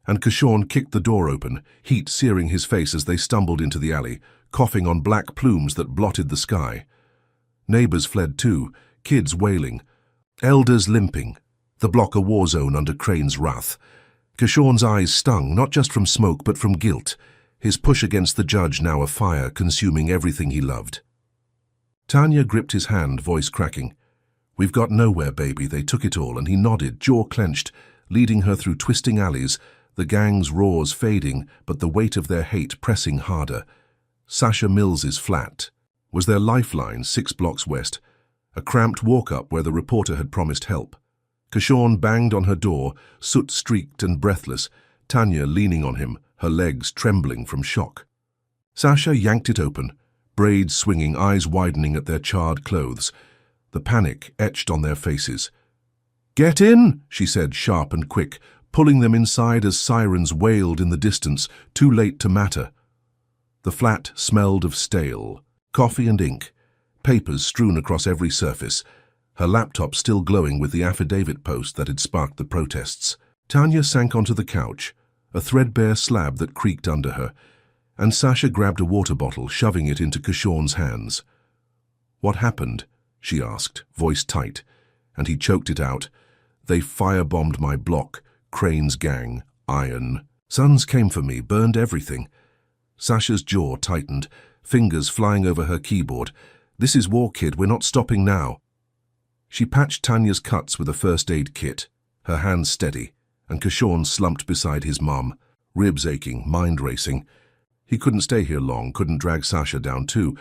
and Kishorn kicked the door open, heat searing his face as they stumbled into the alley, coughing on black plumes that blotted the sky. Neighbors fled too, kids wailing, elders limping, the block a war zone under Crane's wrath. Kishorn's eyes stung, not just from smoke but from guilt, his push against the judge now a fire consuming everything he loved. Tanya gripped his hand, voice cracking. "We've got nowhere, baby, they took it all," and he nodded, jaw clenched, leading her through twisting alleys, the gang's roars fading, but the weight of their hate pressing harder. Sasha Mills's flat was their lifeline 6 blocks west, a cramped walk-up where the reporter had promised help. Kishorn banged on her door, soot-streaked and breathless, Tanya leaning on him, her legs trembling from shock. Sasha yanked it open, braids swinging, eyes widening at their charred clothes, the panic etched on their faces. "Get in," she said, sharp and quick, pulling them inside as sirens wailed in the distance, too late to matter. The flat smelled of stale, coffee and ink, papers strewn across every surface, her laptop still glowing with the affidavit post that had sparked the protests. Tanya sank onto the couch, a threadbare slab that creaked under her, and Sasha grabbed a water bottle, shoving it into Kishorn's hands. "What happened?" she asked, voice tight, and he choked it out. "They firebombed my block, Crane's gang, Iron. Suns came for me, burned everything." Sasha's jaw tightened, fingers flying over her keyboard. "This is war, kid, we're not stopping now." She patched Tanya's cuts with a first aid kit, her hands steady, and Kishorn slumped beside his mum, ribs aching, mind racing. He couldn't stay here long, couldn't drag Sasha down too,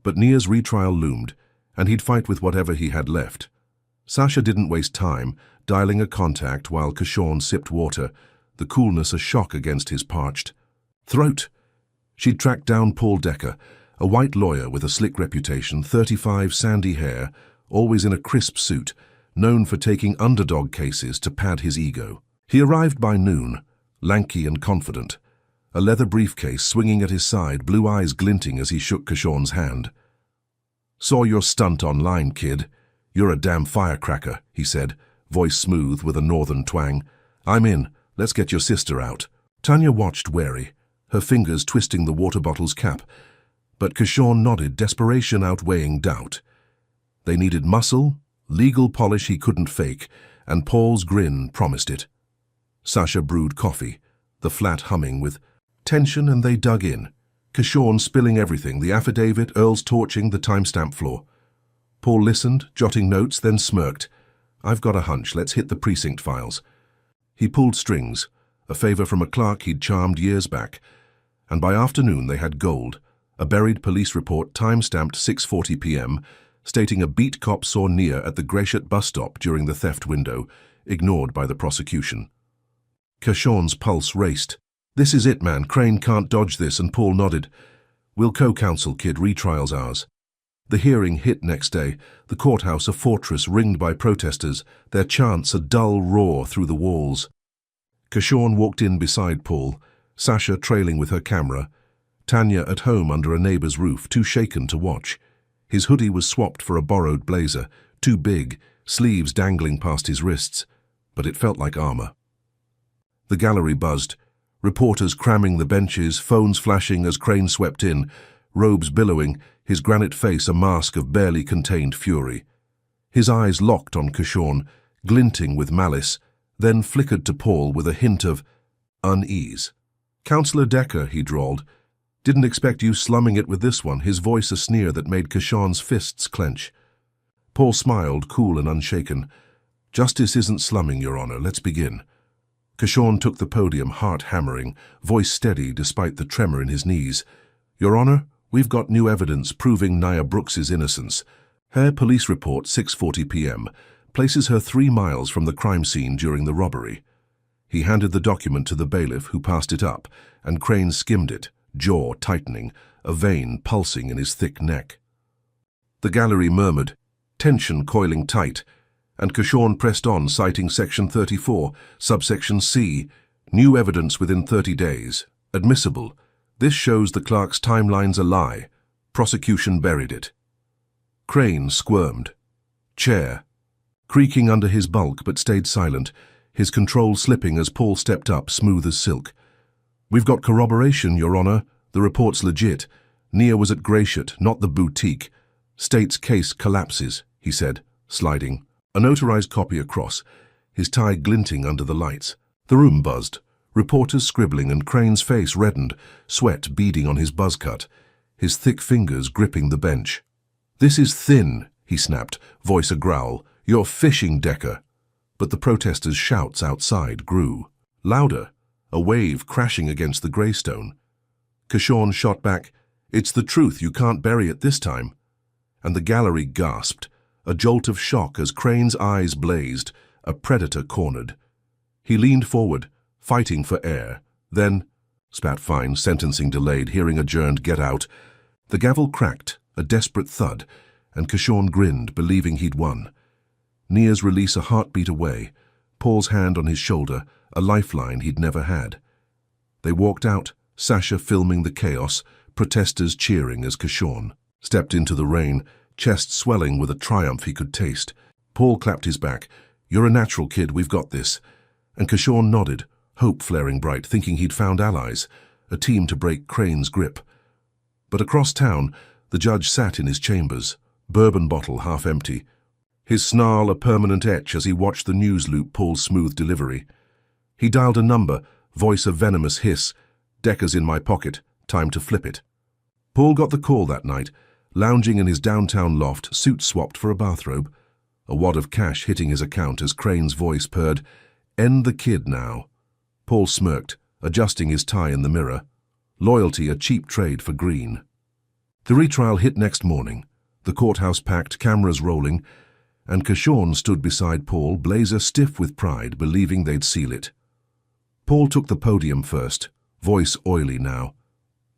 but Nia's retrial loomed, and he'd fight with whatever he had left. Sasha didn't waste time, dialing a contact while Kishorn sipped water, the coolness a shock against his parched throat. She'd tracked down Paul Decker, a white lawyer with a slick reputation, 35, sandy hair, always in a crisp suit, known for taking underdog cases to pad his ego. He arrived by noon, lanky and confident, a leather briefcase swinging at his side, blue eyes glinting as he shook Kishorn's hand. "Saw your stunt online, kid. You're a damn firecracker," he said, voice smooth with a northern twang. "I'm in. Let's get your sister out." Tanya watched wary, her fingers twisting the water bottle's cap, but Kishorn nodded, desperation outweighing doubt. They needed muscle, legal polish he couldn't fake, and Paul's grin promised it. Sasha brewed coffee, the flat humming with tension, and they dug in, Kishorn spilling everything, the affidavit, Earl's torching, the timestamp flaw. Paul listened, jotting notes, then smirked. "I've got a hunch, let's hit the precinct files." He pulled strings, a favor from a clerk he'd charmed years back, and by afternoon they had gold, a buried police report time-stamped 6:40 p.m., stating a beat cop saw Nia at the Gratiot bus stop during the theft window, ignored by the prosecution. Kishorn's pulse raced. "This is it, man. Crane can't dodge this," and Paul nodded. "We'll co-counsel, kid. Retrial's ours." The hearing hit next day, the courthouse a fortress ringed by protesters, their chants a dull roar through the walls. Kishon walked in beside Paul, Sasha trailing with her camera, Tanya at home under a neighbor's roof, too shaken to watch. His hoodie was swapped for a borrowed blazer, too big, sleeves dangling past his wrists, but it felt like armor. The gallery buzzed, reporters cramming the benches, phones flashing as Crane swept in, robes billowing, his granite face a mask of barely contained fury. His eyes locked on Kishon, glinting with malice, then flickered to Paul with a hint of unease. "Councillor Decker," he drawled. "Didn't expect you slumming it with this one," his voice a sneer that made Kishon's fists clench. Paul smiled, cool and unshaken. "Justice isn't slumming, Your Honor. Let's begin." Kishon took the podium, heart hammering, voice steady despite the tremor in his knees. "Your Honor, we've got new evidence proving Nia Brooks's innocence. Her police report, 6:40 p.m., places her 3 miles from the crime scene during the robbery." He handed the document to the bailiff, who passed it up, and Crane skimmed it, jaw tightening, a vein pulsing in his thick neck. The gallery murmured, tension coiling tight, and Kishon pressed on, citing Section 34, subsection C, new evidence within 30 days. Admissible. This shows the clerk's timeline's a lie. Prosecution buried it. Crane squirmed. Chair. Creaking under his bulk but stayed silent, his control slipping as Paul stepped up, smooth as silk. "We've got corroboration, Your Honor. The report's legit. Nia was at Gratiot, not the boutique. State's case collapses," he said, sliding. A notarized copy across, his tie glinting under the lights. The room buzzed, reporters scribbling, and Crane's face reddened, sweat beading on his buzz cut, his thick fingers gripping the bench. "This is thin," he snapped, voice a growl. "You're fishing, Decker." But the protesters' shouts outside grew. Louder, a wave crashing against the greystone. Kishon shot back, "It's the truth, you can't bury it this time." And the gallery gasped, a jolt of shock as Crane's eyes blazed, a predator cornered. He leaned forward, fighting for air. Then, spat fine, sentencing delayed, hearing adjourned, get out. The gavel cracked, a desperate thud, and Kishon grinned, believing he'd won. Nia's release a heartbeat away, Paul's hand on his shoulder, a lifeline he'd never had. They walked out, Sasha filming the chaos, protesters cheering as Kishon stepped into the rain, chest swelling with a triumph he could taste. Paul clapped his back. "You're a natural, kid, we've got this." And Kishon nodded, hope flaring bright, thinking he'd found allies, a team to break Crane's grip. But across town, the judge sat in his chambers, bourbon bottle half empty, his snarl a permanent etch as he watched the news loop Paul's smooth delivery. He dialed a number, voice a venomous hiss. "Decker's in my pocket, time to flip it." Paul got the call that night, lounging in his downtown loft, suit swapped for a bathrobe, a wad of cash hitting his account as Crane's voice purred, "End the kid now." Paul smirked, adjusting his tie in the mirror. Loyalty a cheap trade for green. The retrial hit next morning, the courthouse packed, cameras rolling, and Kishon stood beside Paul, blazer stiff with pride, believing they'd seal it. Paul took the podium first, voice oily now.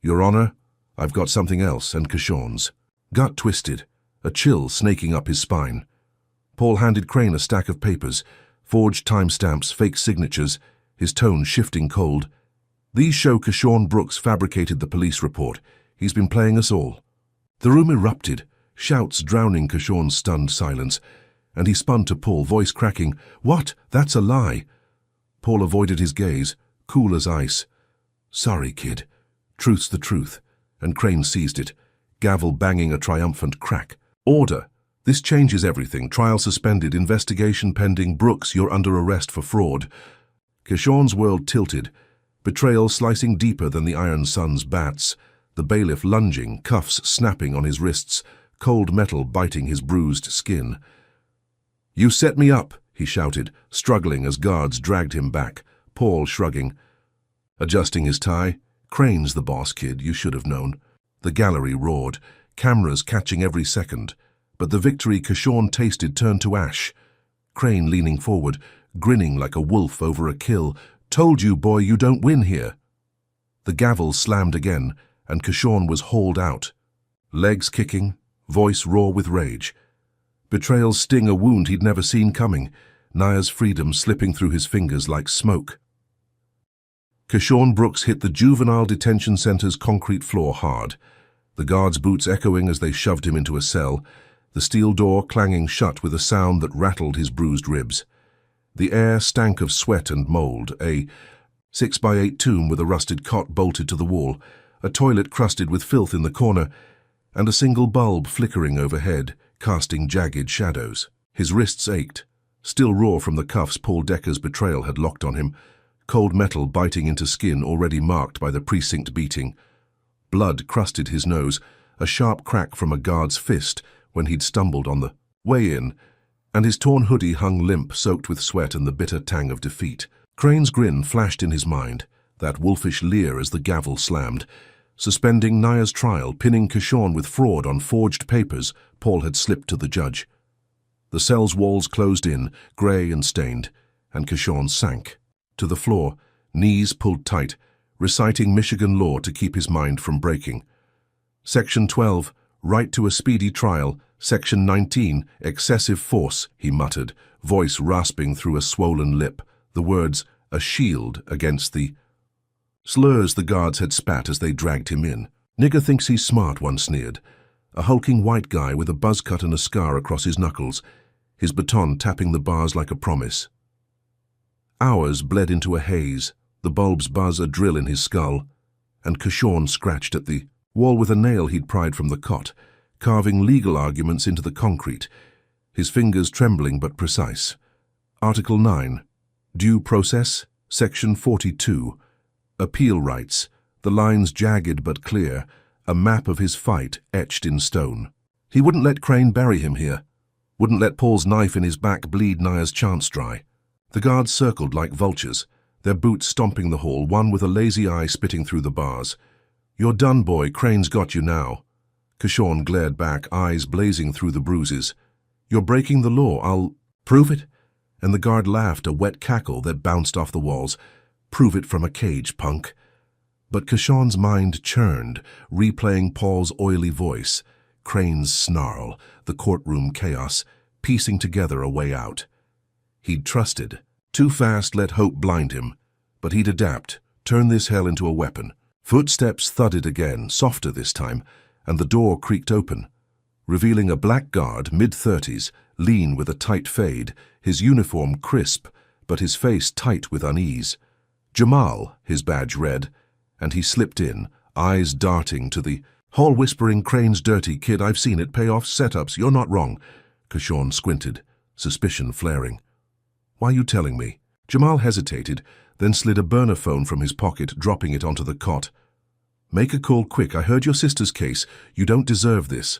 "Your Honor, I've got something else," and Kishon's gut twisted, a chill snaking up his spine. Paul handed Crane a stack of papers, forged timestamps, fake signatures, his tone shifting cold. "These show Kishon Brooks fabricated the police report. He's been playing us all." The room erupted, shouts drowning Kishon's stunned silence, and he spun to Paul, voice cracking, "What? That's a lie." Paul avoided his gaze, cool as ice. "Sorry, kid. Truth's the truth." And Crane seized it, gavel banging a triumphant crack. "Order. This changes everything. Trial suspended, investigation pending. Brooks, you're under arrest for fraud." Kishon's world tilted, betrayal slicing deeper than the Iron Sun's bats, the bailiff lunging, cuffs snapping on his wrists, cold metal biting his bruised skin. "You set me up," he shouted, struggling as guards dragged him back, Paul shrugging. Adjusting his tie, "Crane's the boss, kid, you should have known." The gallery roared, cameras catching every second, but the victory Kishon tasted turned to ash. Crane leaning forward, grinning like a wolf over a kill. "Told you, boy, you don't win here." The gavel slammed again, and Kishon was hauled out. Legs kicking, voice raw with rage. Betrayal's sting a wound he'd never seen coming, Nia's freedom slipping through his fingers like smoke. Kershawn Brooks hit the juvenile detention center's concrete floor hard, the guards' boots echoing as they shoved him into a cell, the steel door clanging shut with a sound that rattled his bruised ribs. The air stank of sweat and mold, a 6x8 tomb with a rusted cot bolted to the wall, a toilet crusted with filth in the corner, and a single bulb flickering overhead, casting jagged shadows. His wrists ached, still raw from the cuffs Paul Decker's betrayal had locked on him, cold metal biting into skin already marked by the precinct beating. Blood crusted his nose, a sharp crack from a guard's fist when he'd stumbled on the way in, and his torn hoodie hung limp, soaked with sweat and the bitter tang of defeat. Crane's grin flashed in his mind, that wolfish leer as the gavel slammed, suspending Naya's trial, pinning Kershawn with fraud on forged papers Paul had slipped to the judge. The cell's walls closed in, grey and stained, and Kershawn sank to the floor, knees pulled tight, reciting Michigan law to keep his mind from breaking. Section 12, right to a speedy trial. Section 19, excessive force, he muttered, voice rasping through a swollen lip, the words, a shield against the slurs the guards had spat as they dragged him in. Nigger thinks he's smart, one sneered. A hulking white guy with a buzz cut and a scar across his knuckles, his baton tapping the bars like a promise. Hours bled into a haze, the bulbs buzz a drill in his skull, and Kershawn scratched at the wall with a nail he'd pried from the cot, carving legal arguments into the concrete, his fingers trembling but precise. Article 9, Due Process, Section 42, Appeal Rights, the lines jagged but clear, a map of his fight etched in stone. He wouldn't let Crane bury him here, wouldn't let Paul's knife in his back bleed Naya's chance dry. The guards circled like vultures, their boots stomping the hall, one with a lazy eye spitting through the bars. You're done, boy, Crane's got you now. Kershawn glared back, eyes blazing through the bruises. You're breaking the law, I'll prove it. And the guard laughed, a wet cackle that bounced off the walls. Prove it from a cage, punk. But Kershawn's mind churned, replaying Paul's oily voice, Crane's snarl, the courtroom chaos, piecing together a way out. He'd trusted. Too fast let hope blind him. But he'd adapt, turn this hell into a weapon. Footsteps thudded again, softer this time, and the door creaked open, revealing a black guard, mid-30s, lean with a tight fade, his uniform crisp, but his face tight with unease. Jamal, his badge read, and he slipped in, eyes darting to the hall, whispering, Crane's dirty kid, I've seen it, payoffs, setups, you're not wrong. Kershawn squinted, suspicion flaring. Why you telling me? Jamal hesitated, then slid a burner phone from his pocket, dropping it onto the cot. Make a call quick, I heard your sister's case, you don't deserve this.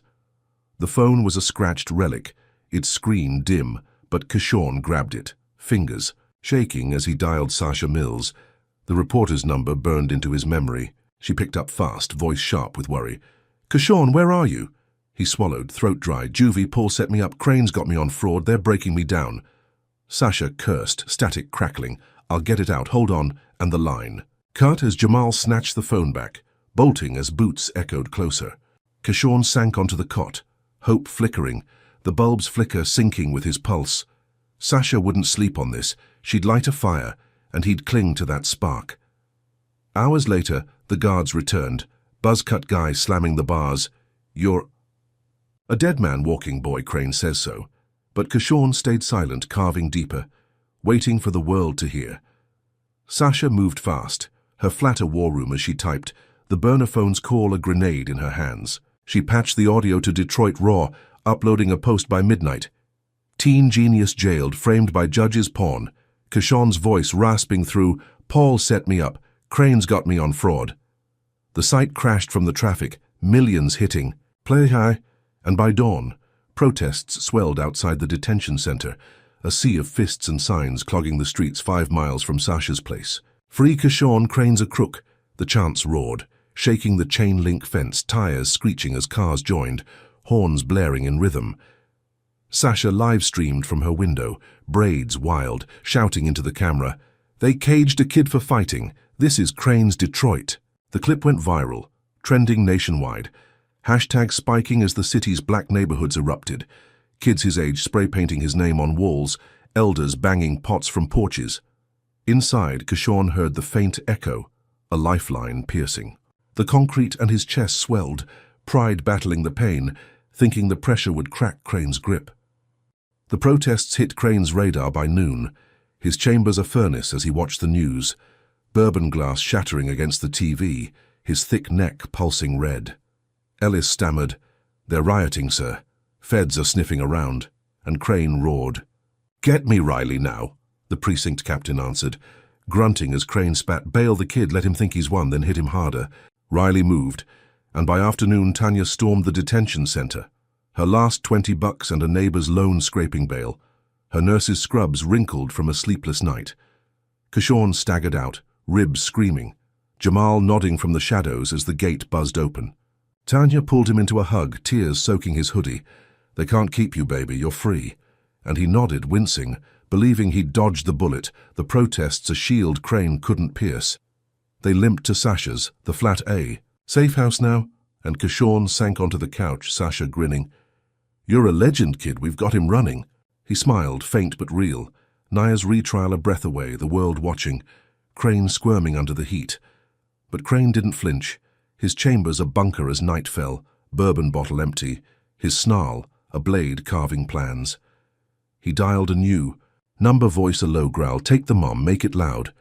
The phone was a scratched relic, its screen dim, but Kershawn grabbed it, fingers shaking as he dialed Sasha Mills. The reporter's number burned into his memory. She picked up fast, voice sharp with worry. Kershawn, where are you? He swallowed, throat dry. Juvie, Paul set me up, Crane's got me on fraud, they're breaking me down. Sasha cursed, static crackling. I'll get it out, hold on, and the line. Cut as Jamal snatched the phone back, bolting as boots echoed closer. Kershawn sank onto the cot, hope flickering, the bulb's flicker sinking with his pulse. Sasha wouldn't sleep on this. She'd light a fire, and he'd cling to that spark. Hours later, the guards returned, buzz-cut guy slamming the bars. You're a dead man walking, boy, Crane says so. But Kershawn stayed silent, carving deeper, waiting for the world to hear. Sasha moved fast, her flatter war room as she typed, the burner phone's call a grenade in her hands. She patched the audio to Detroit Raw, uploading a post by midnight. Teen genius jailed, framed by judge's pawn. Kershawn's voice rasping through, Paul set me up, Crane's got me on fraud. The site crashed from the traffic, millions hitting. Play high, and by dawn, protests swelled outside the detention center, a sea of fists and signs clogging the streets 5 miles from Sasha's place. Free Kershawn, Crane's a crook, the chants roared, shaking the chain-link fence, tires screeching as cars joined, horns blaring in rhythm. Sasha live-streamed from her window, braids wild, shouting into the camera, They caged a kid for fighting. This is Crane's Detroit. The clip went viral, trending nationwide, hashtag spiking as the city's black neighborhoods erupted, kids his age spray-painting his name on walls, elders banging pots from porches. Inside, Kishon heard the faint echo, a lifeline piercing. The concrete and his chest swelled, pride battling the pain, thinking the pressure would crack Crane's grip. The protests hit Crane's radar by noon, his chambers a furnace as he watched the news, bourbon glass shattering against the TV, his thick neck pulsing red. Ellis stammered, "They're rioting, sir. Feds are sniffing around." And Crane roared. "Get me Riley now," the precinct captain answered, grunting as Crane spat, "Bail the kid, let him think he's won, then hit him harder." Riley moved, and by afternoon Tanya stormed the detention center, her last $20 and a neighbor's loan scraping bail, her nurse's scrubs wrinkled from a sleepless night. Kishon staggered out, ribs screaming, Jamal nodding from the shadows as the gate buzzed open. Tanya pulled him into a hug, tears soaking his hoodie. "They can't keep you, baby, you're free." And he nodded, wincing, believing he'd dodged the bullet, the protests a shield Crane couldn't pierce. They limped to Sasha's, the flat A. "Safe house now?" And Kishon sank onto the couch, Sasha grinning. "You're a legend, kid, we've got him running." He smiled, faint but real. Naya's retrial a breath away, the world watching, Crane squirming under the heat. But Crane didn't flinch, his chambers a bunker as night fell, bourbon bottle empty, his snarl, a blade carving plans. He dialed anew, number voice a low growl, "Take the mom, make it loud."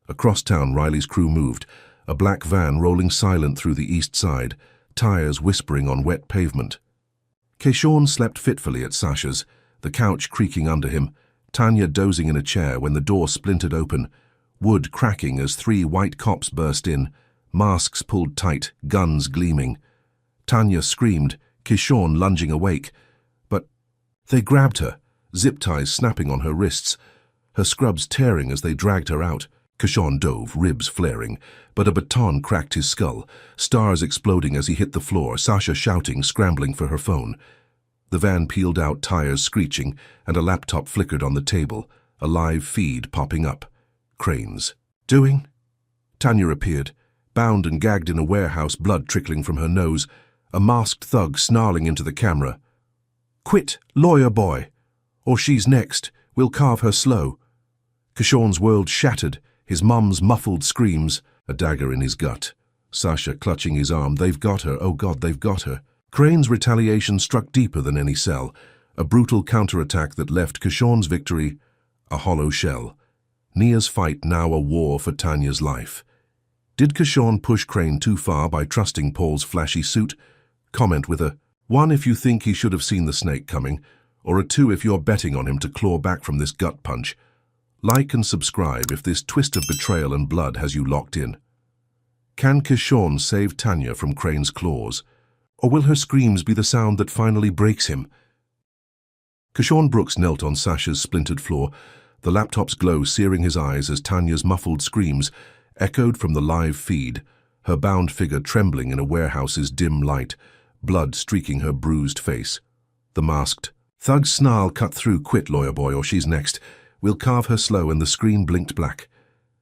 Across town, Riley's crew moved, a black van rolling silent through the east side, tires whispering on wet pavement. Kishon slept fitfully at Sasha's, the couch creaking under him, Tanya dozing in a chair when the door splintered open, wood cracking as 3 white cops burst in, masks pulled tight, guns gleaming. Tanya screamed, Kishon lunging awake. But they grabbed her, zip ties snapping on her wrists, her scrubs tearing as they dragged her out. Kishon dove, ribs flaring, but a baton cracked his skull, stars exploding as he hit the floor, Sasha shouting, scrambling for her phone. The van peeled out, tires screeching, and a laptop flickered on the table, a live feed popping up. Crane's. "Doing?" Tanya appeared, bound and gagged in a warehouse, blood trickling from her nose, a masked thug snarling into the camera. "Quit, lawyer boy, or she's next. We'll carve her slow." Kishon's world shattered, his mum's muffled screams, a dagger in his gut. Sasha clutching his arm, "They've got her, oh God, they've got her." Crane's retaliation struck deeper than any cell, a brutal counterattack that left Kishon's victory a hollow shell. Nia's fight now a war for Tanya's life. Did Kishon push Crane too far by trusting Paul's flashy suit? Comment with a 1 if you think he should have seen the snake coming, or a 2 if you're betting on him to claw back from this gut punch. Like and subscribe if this twist of betrayal and blood has you locked in. Can Kishon save Tanya from Crane's claws? Or will her screams be the sound that finally breaks him? Kishon Brooks knelt on Sasha's splintered floor, the laptop's glow searing his eyes as Tanya's muffled screams echoed from the live feed, her bound figure trembling in a warehouse's dim light, blood streaking her bruised face. The masked thug's snarl cut through, "Quit, lawyer boy, or she's next. We'll carve her slow," and the screen blinked black,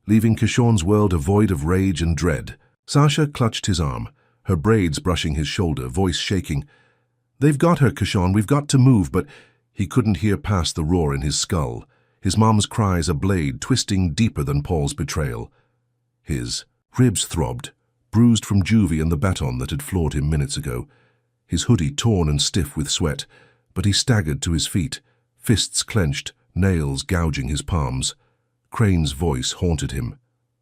leaving Kishon's world a void of rage and dread. Sasha clutched his arm, her braids brushing his shoulder, voice shaking. "They've got her, Kishon, we've got to move," but he couldn't hear past the roar in his skull, his mom's cries a blade twisting deeper than Paul's betrayal. His ribs throbbed, bruised from juvie and the baton that had floored him minutes ago, his hoodie torn and stiff with sweat, but he staggered to his feet, fists clenched, nails gouging his palms. Crane's voice haunted him,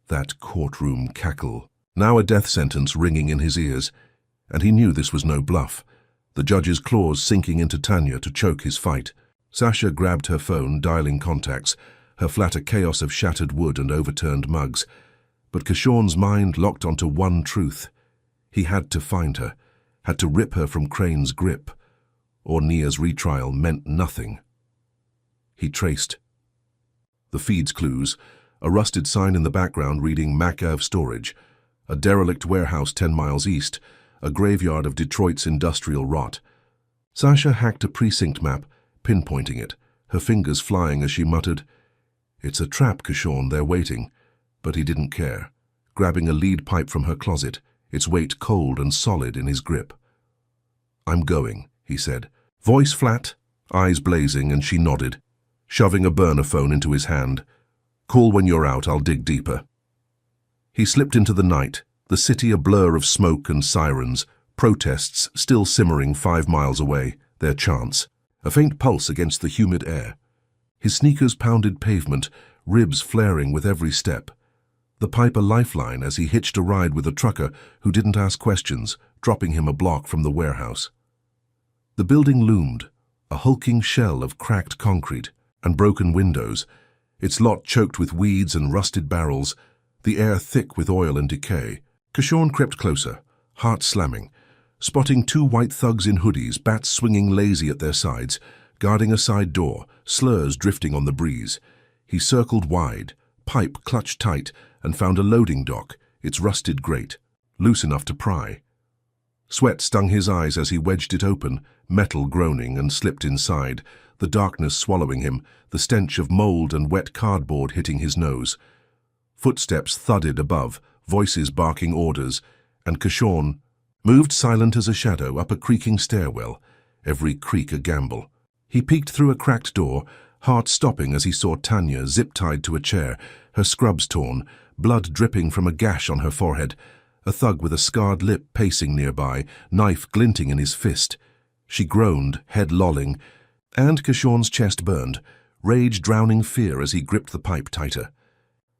that courtroom cackle, now a death sentence ringing in his ears, and he knew this was no bluff, the judge's claws sinking into Tanya to choke his fight. Sasha grabbed her phone, dialing contacts, her flat a chaos of shattered wood and overturned mugs. But Kishon's mind locked onto one truth. He had to find her, had to rip her from Crane's grip, or Nia's retrial meant nothing. He traced the feed's clues, a rusted sign in the background reading Makav Storage, a derelict warehouse 10 miles east, a graveyard of Detroit's industrial rot. Sasha hacked a precinct map, pinpointing it, her fingers flying as she muttered, "It's a trap, Kishon, they're waiting." But he didn't care, grabbing a lead pipe from her closet, its weight cold and solid in his grip. "I'm going," he said, voice flat, eyes blazing, and she nodded, shoving a burner phone into his hand. Call when you're out, I'll dig deeper. He slipped into the night, the city a blur of smoke and sirens, protests still simmering 5 miles away, their chance, a faint pulse against the humid air. His sneakers pounded pavement, ribs flaring with every step. The pipe a lifeline as he hitched a ride with a trucker who didn't ask questions, dropping him a block from the warehouse. The building loomed, a hulking shell of cracked concrete and broken windows, its lot choked with weeds and rusted barrels, the air thick with oil and decay. Kishon crept closer, heart slamming, spotting 2 white thugs in hoodies, bats swinging lazy at their sides, guarding a side door, slurs drifting on the breeze. He circled wide, pipe clutched tight, and found a loading dock, its rusted grate, loose enough to pry. Sweat stung his eyes as he wedged it open, metal groaning, and slipped inside, the darkness swallowing him, the stench of mold and wet cardboard hitting his nose. Footsteps thudded above, voices barking orders, and Kishon moved silent as a shadow up a creaking stairwell, every creak a gamble. He peeked through a cracked door, heart stopping as he saw Tanya zip-tied to a chair, her scrubs torn, blood dripping from a gash on her forehead, a thug with a scarred lip pacing nearby, knife glinting in his fist. She groaned, head lolling, and Kishon's chest burned, rage drowning fear as he gripped the pipe tighter.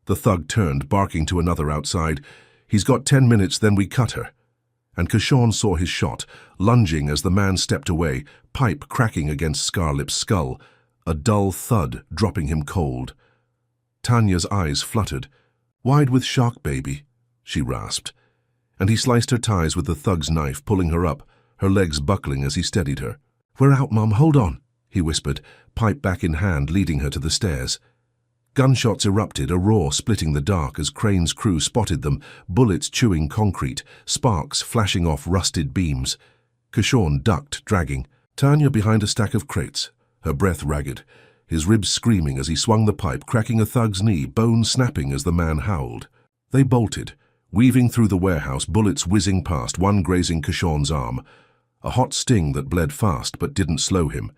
The thug turned, barking to another outside, "He's got 10 minutes, then we cut her." And Kishon saw his shot, lunging as the man stepped away, pipe cracking against Scarlip's skull, a dull thud dropping him cold. Tanya's eyes fluttered. "Wide with shock, baby," she rasped. And he sliced her ties with the thug's knife, pulling her up, her legs buckling as he steadied her. "We're out, Mom, hold on," he whispered, pipe back in hand, leading her to the stairs. Gunshots erupted, a roar splitting the dark as Crane's crew spotted them, bullets chewing concrete, sparks flashing off rusted beams. Kishon ducked, dragging, Tanya behind a stack of crates, her breath ragged, his ribs screaming as he swung the pipe, cracking a thug's knee, bone snapping as the man howled. They bolted, weaving through the warehouse, bullets whizzing past, one grazing Kishon's arm, a hot sting that bled fast but didn't slow him.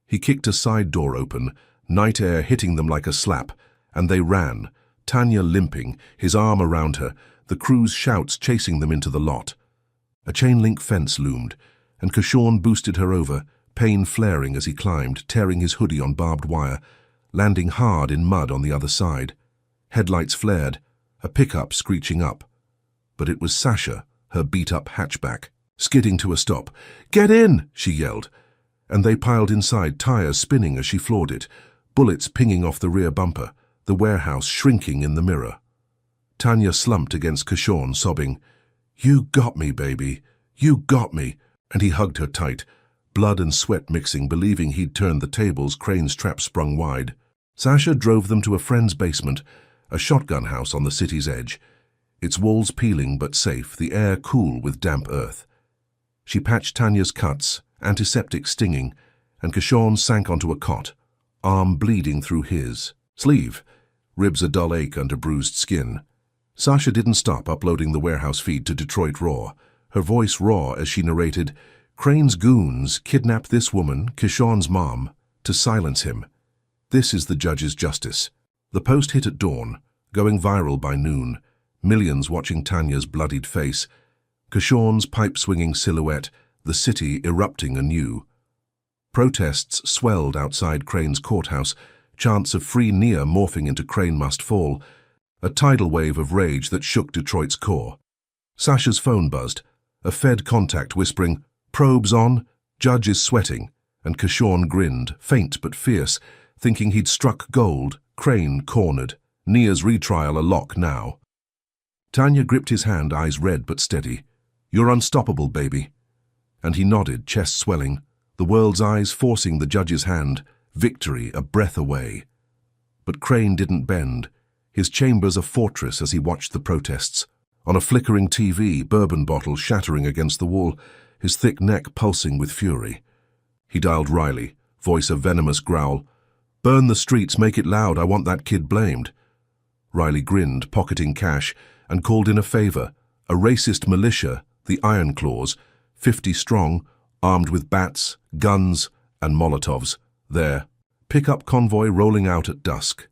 He kicked a side door open, night air hitting them like a slap, and they ran, Tanya limping, his arm around her, the crew's shouts chasing them into the lot. A chain-link fence loomed, and Kishon boosted her over, pain flaring as he climbed, tearing his hoodie on barbed wire, landing hard in mud on the other side. Headlights flared, a pickup screeching up. But it was Sasha, her beat-up hatchback, skidding to a stop. "Get in!" she yelled. And they piled inside, tires spinning as she floored it, bullets pinging off the rear bumper, the warehouse shrinking in the mirror. Tanya slumped against Kishon, sobbing, "You got me, baby. You got me." And he hugged her tight, blood and sweat mixing, believing he'd turned the tables. Crane's trap sprung wide. Sasha drove them to a friend's basement, a shotgun house on the city's edge, its walls peeling but safe, the air cool with damp earth. She patched Tanya's cuts, antiseptic stinging, and Kishon sank onto a cot, arm bleeding through his sleeve, ribs a dull ache under bruised skin. Sasha didn't stop uploading the warehouse feed to Detroit Raw, her voice raw as she narrated, "Crane's goons kidnapped this woman, Kishon's mom, to silence him. This is the judge's justice." The post hit at dawn, going viral by noon, millions watching Tanya's bloodied face, Kishon's pipe-swinging silhouette, the city erupting anew. Protests swelled outside Crane's courthouse, chants of free Nia morphing into Crane must fall, a tidal wave of rage that shook Detroit's core. Sasha's phone buzzed, a Fed contact whispering, "Probes on, judge is sweating," and Kishon grinned, faint but fierce, thinking he'd struck gold. Crane cornered, Nia's retrial a lock now. Tanya gripped his hand, eyes red but steady. "You're unstoppable, baby." And he nodded, chest swelling, the world's eyes forcing the judge's hand, victory a breath away. But Crane didn't bend, his chambers a fortress as he watched the protests. On a flickering TV, bourbon bottle shattering against the wall, his thick neck pulsing with fury. He dialed Riley, voice a venomous growl. "Burn the streets, make it loud, I want that kid blamed." Riley grinned, pocketing cash, and called in a favor, a racist militia, the Iron Claws, 50 strong, armed with bats, guns, and Molotovs, there. Pickup convoy rolling out at dusk.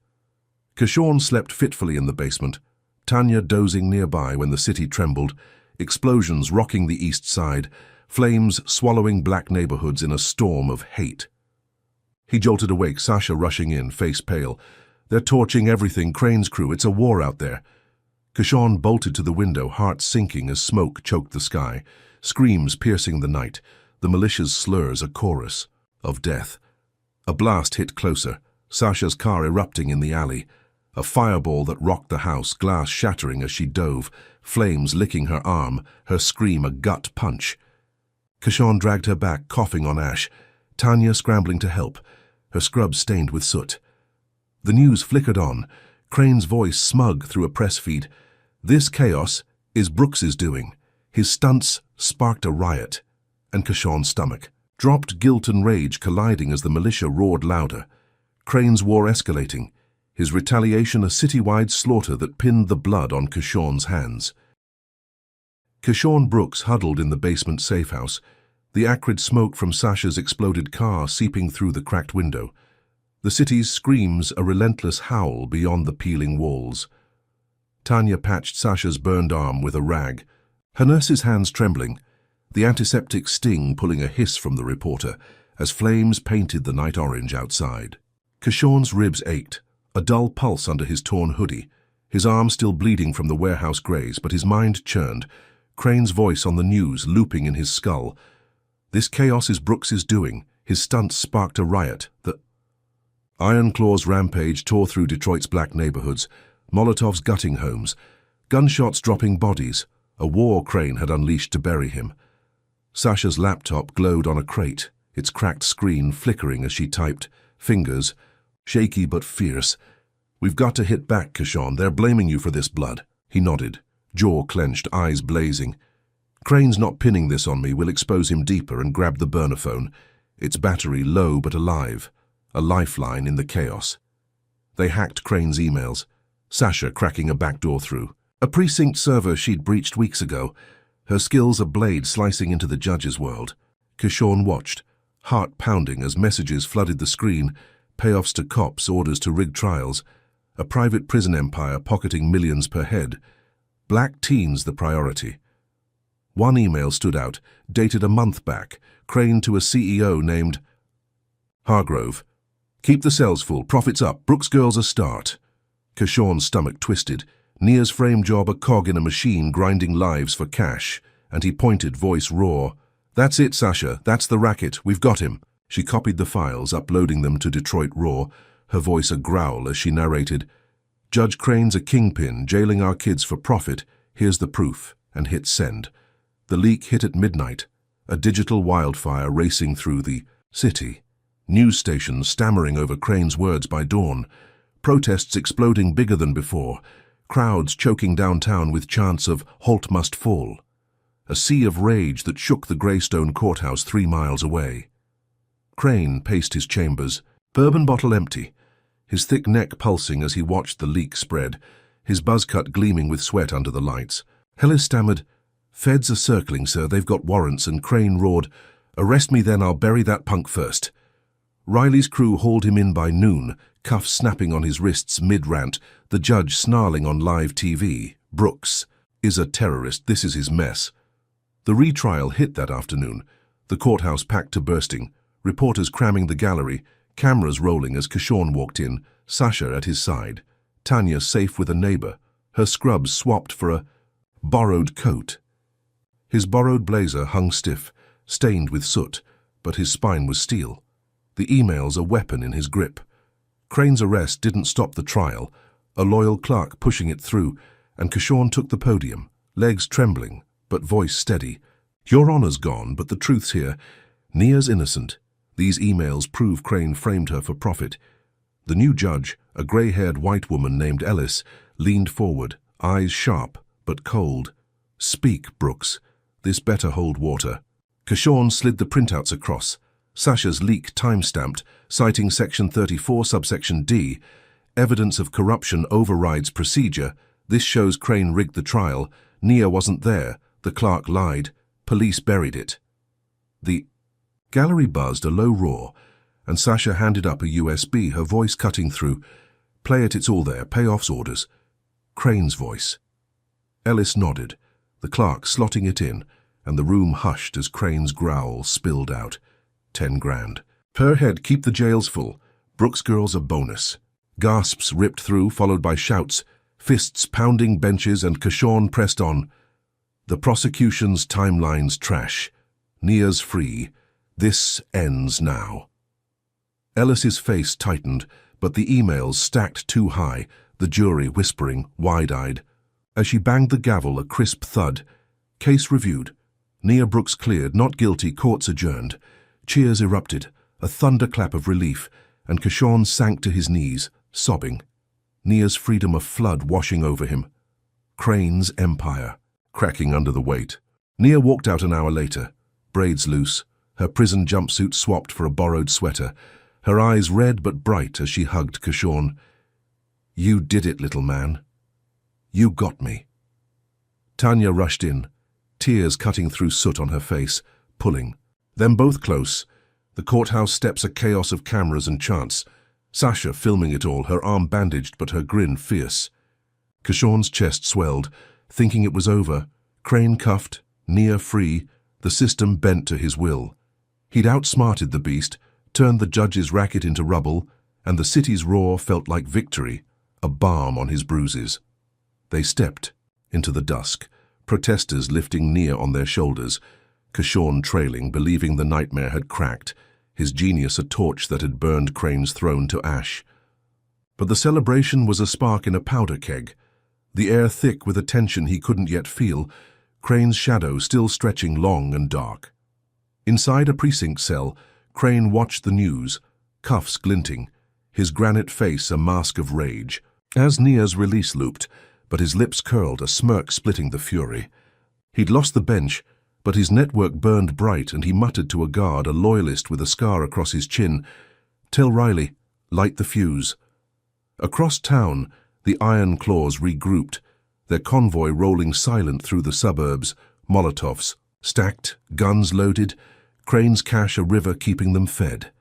Kishon slept fitfully in the basement, Tanya dozing nearby when the city trembled, explosions rocking the east side, flames swallowing black neighborhoods in a storm of hate. He jolted awake, Sasha rushing in, face pale. They're torching everything, Crane's crew, it's a war out there. Kishon bolted to the window, heart sinking as smoke choked the sky, screams piercing the night, the militia's slurs a chorus of death. A blast hit closer, Sasha's car erupting in the alley, a fireball that rocked the house, glass shattering as she dove, flames licking her arm, her scream a gut punch. Kishon dragged her back, coughing on ash, Tanya scrambling to help, her scrubs stained with soot. The news flickered on, Crane's voice smug through a press feed. This chaos is Brooks's doing. His stunts sparked a riot, and Kishon's stomach dropped, guilt and rage colliding as the militia roared louder. Crane's war escalating, his retaliation a citywide slaughter that pinned the blood on Kishon's hands. Kishon Brooks huddled in the basement safehouse, the acrid smoke from Sasha's exploded car seeping through the cracked window. The city's screams a relentless howl beyond the peeling walls. Tanya patched Sasha's burned arm with a rag, her nurse's hands trembling, the antiseptic sting pulling a hiss from the reporter as flames painted the night orange outside. Kishon's ribs ached, a dull pulse under his torn hoodie, his arm still bleeding from the warehouse graze, but his mind churned, Crane's voice on the news looping in his skull. This chaos is Brooks's doing, his stunts sparked a riot. The Iron Claw's rampage tore through Detroit's black neighborhoods, Molotovs gutting homes, gunshots dropping bodies, a war Crane had unleashed to bury him. Sasha's laptop glowed on a crate, its cracked screen flickering as she typed, fingers, shaky but fierce. We've got to hit back, Kishon. They're blaming you for this blood. He nodded, jaw clenched, eyes blazing. Crane's not pinning this on me. We'll expose him deeper and grab the burner phone. Its battery low but alive, a lifeline in the chaos. They hacked Crane's emails, Sasha cracking a backdoor through. A precinct server she'd breached weeks ago, her skills a blade slicing into the judge's world. Kishon watched, heart pounding as messages flooded the screen, payoffs to cops, orders to rig trials, a private prison empire pocketing millions per head. Black teens the priority. One email stood out, dated a month back, Crane to a CEO named Hargrove. Keep the cells full, profits up, Brooks girls a start. Kishon's stomach twisted, Nia's frame job a cog in a machine grinding lives for cash, and he pointed, voice raw. That's it, Sasha, that's the racket, we've got him. She copied the files, uploading them to Detroit Raw, her voice a growl as she narrated, Judge Crane's a kingpin, jailing our kids for profit, here's the proof, and hit send. The leak hit at midnight, a digital wildfire racing through the city. News stations stammering over Crane's words by dawn, protests exploding bigger than before, crowds choking downtown with chants of "Halt must fall." A sea of rage that shook the Greystone courthouse 3 miles away. Crane paced his chambers, bourbon bottle empty, his thick neck pulsing as he watched the leak spread, his buzz cut gleaming with sweat under the lights. Hellis stammered, "Feds are circling, sir, they've got warrants," and Crane roared, "Arrest me then, I'll bury that punk first." Riley's crew hauled him in by noon, cuffs snapping on his wrists mid-rant, the judge snarling on live TV. Brooks is a terrorist, this is his mess. The retrial hit that afternoon, the courthouse packed to bursting, reporters cramming the gallery, cameras rolling as Kishon walked in, Sasha at his side, Tanya safe with a neighbor, her scrubs swapped for a borrowed coat. His borrowed blazer hung stiff, stained with soot, but his spine was steel. The emails a weapon in his grip. Crane's arrest didn't stop the trial, a loyal clerk pushing it through, and Kishon took the podium, legs trembling, but voice steady. Your honor's gone, but the truth's here. Nia's innocent. These emails prove Crane framed her for profit. The new judge, a grey-haired white woman named Ellis, leaned forward, eyes sharp, but cold. Speak, Brooks. This better hold water. Kishon slid the printouts across. Sasha's leak time-stamped, citing Section 34, subsection D. Evidence of corruption overrides procedure. This shows Crane rigged the trial. Nia wasn't there. The clerk lied. Police buried it. The gallery buzzed a low roar, and Sasha handed up a USB, her voice cutting through. Play it, it's all there. Payoff's orders. Crane's voice. Ellis nodded, the clerk slotting it in, and the room hushed as Crane's growl spilled out. 10 grand. Per head, keep the jails full. Brooks girls a bonus. Gasps ripped through, followed by shouts, fists pounding benches, and Kishon pressed on. The prosecution's timeline's trash. Nia's free. This ends now. Ellis's face tightened, but the emails stacked too high, the jury whispering, wide-eyed. As she banged the gavel, a crisp thud. Case reviewed. Nia Brooks cleared, not guilty, courts adjourned. Cheers erupted, a thunderclap of relief, and Kishon sank to his knees, sobbing. Nia's freedom a flood washing over him. Crane's empire, cracking under the weight. Nia walked out an hour later, braids loose, her prison jumpsuit swapped for a borrowed sweater, her eyes red but bright as she hugged Kishon. You did it, little man. You got me. Tanya rushed in, tears cutting through soot on her face, pulling. Them both close. The courthouse steps a chaos of cameras and chants. Sasha filming it all, her arm bandaged but her grin fierce. Kishon's chest swelled, thinking it was over. Crane cuffed, Nia free, the system bent to his will. He'd outsmarted the beast, turned the judge's racket into rubble, and the city's roar felt like victory, a balm on his bruises. They stepped into the dusk, protesters lifting Nia on their shoulders, Kishon trailing, believing the nightmare had cracked, his genius a torch that had burned Crane's throne to ash. But the celebration was a spark in a powder keg, the air thick with a tension he couldn't yet feel, Crane's shadow still stretching long and dark. Inside a precinct cell, Crane watched the news, cuffs glinting, his granite face a mask of rage. As Nia's release looped, but his lips curled, a smirk splitting the fury. He'd lost the bench, but his network burned bright, and he muttered to a guard, a loyalist with a scar across his chin, "Tell Riley, light the fuse." Across town, the iron claws regrouped, their convoy rolling silent through the suburbs, Molotovs, stacked, guns loaded, Crane's cash a river keeping them fed.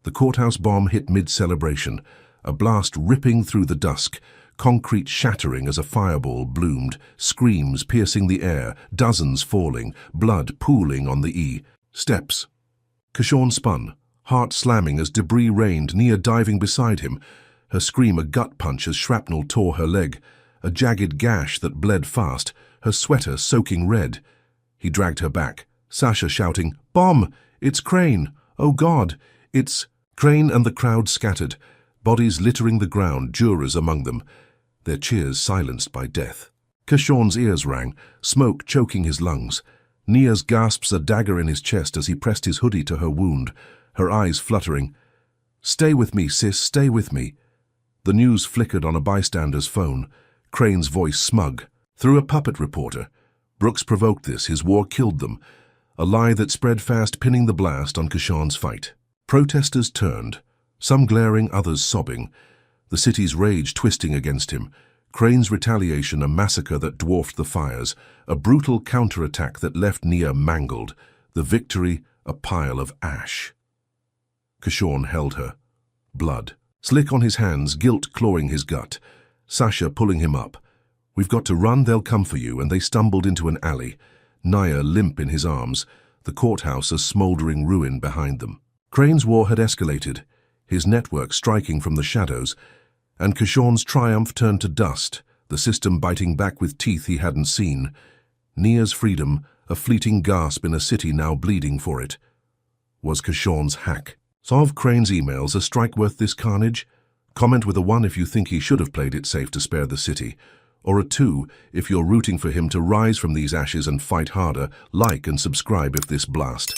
The courthouse bomb hit mid-celebration, a blast ripping through the dusk, concrete shattering as a fireball bloomed, screams piercing the air, dozens falling, blood pooling on the steps. Kishon spun, heart slamming as debris rained, Nia diving beside him, her scream a gut punch as shrapnel tore her leg, a jagged gash that bled fast, her sweater soaking red. He dragged her back, Sasha shouting, "Bomb! It's Crane! Oh God! It's—" Crane and the crowd scattered, bodies littering the ground, jurors among them, their cheers silenced by death. Kishon's ears rang, smoke choking his lungs. Nia's gasps a dagger in his chest as he pressed his hoodie to her wound, her eyes fluttering. "Stay with me, sis, stay with me." The news flickered on a bystander's phone, Crane's voice smug. Through a puppet reporter. Brooks provoked this, his war killed them. A lie that spread fast, pinning the blast on Kishon's fight. Protesters turned, some glaring, others sobbing. The city's rage twisting against him. Crane's retaliation a massacre that dwarfed the fires, a brutal counterattack that left Nia mangled, the victory a pile of ash. Kishon held her. Blood. Slick on his hands, guilt clawing his gut. Sasha pulling him up. "We've got to run, they'll come for you," and they stumbled into an alley. Nia limp in his arms, the courthouse a smouldering ruin behind them. Crane's war had escalated, his network striking from the shadows, and Kishon's triumph turned to dust, the system biting back with teeth he hadn't seen. Nia's freedom, a fleeting gasp in a city now bleeding for it. Was Kishon's hack. Solve Crane's emails a strike worth this carnage? Comment with a 1 if you think he should have played it safe to spare the city, or a 2 if you're rooting for him to rise from these ashes and fight harder. Like and subscribe if this blast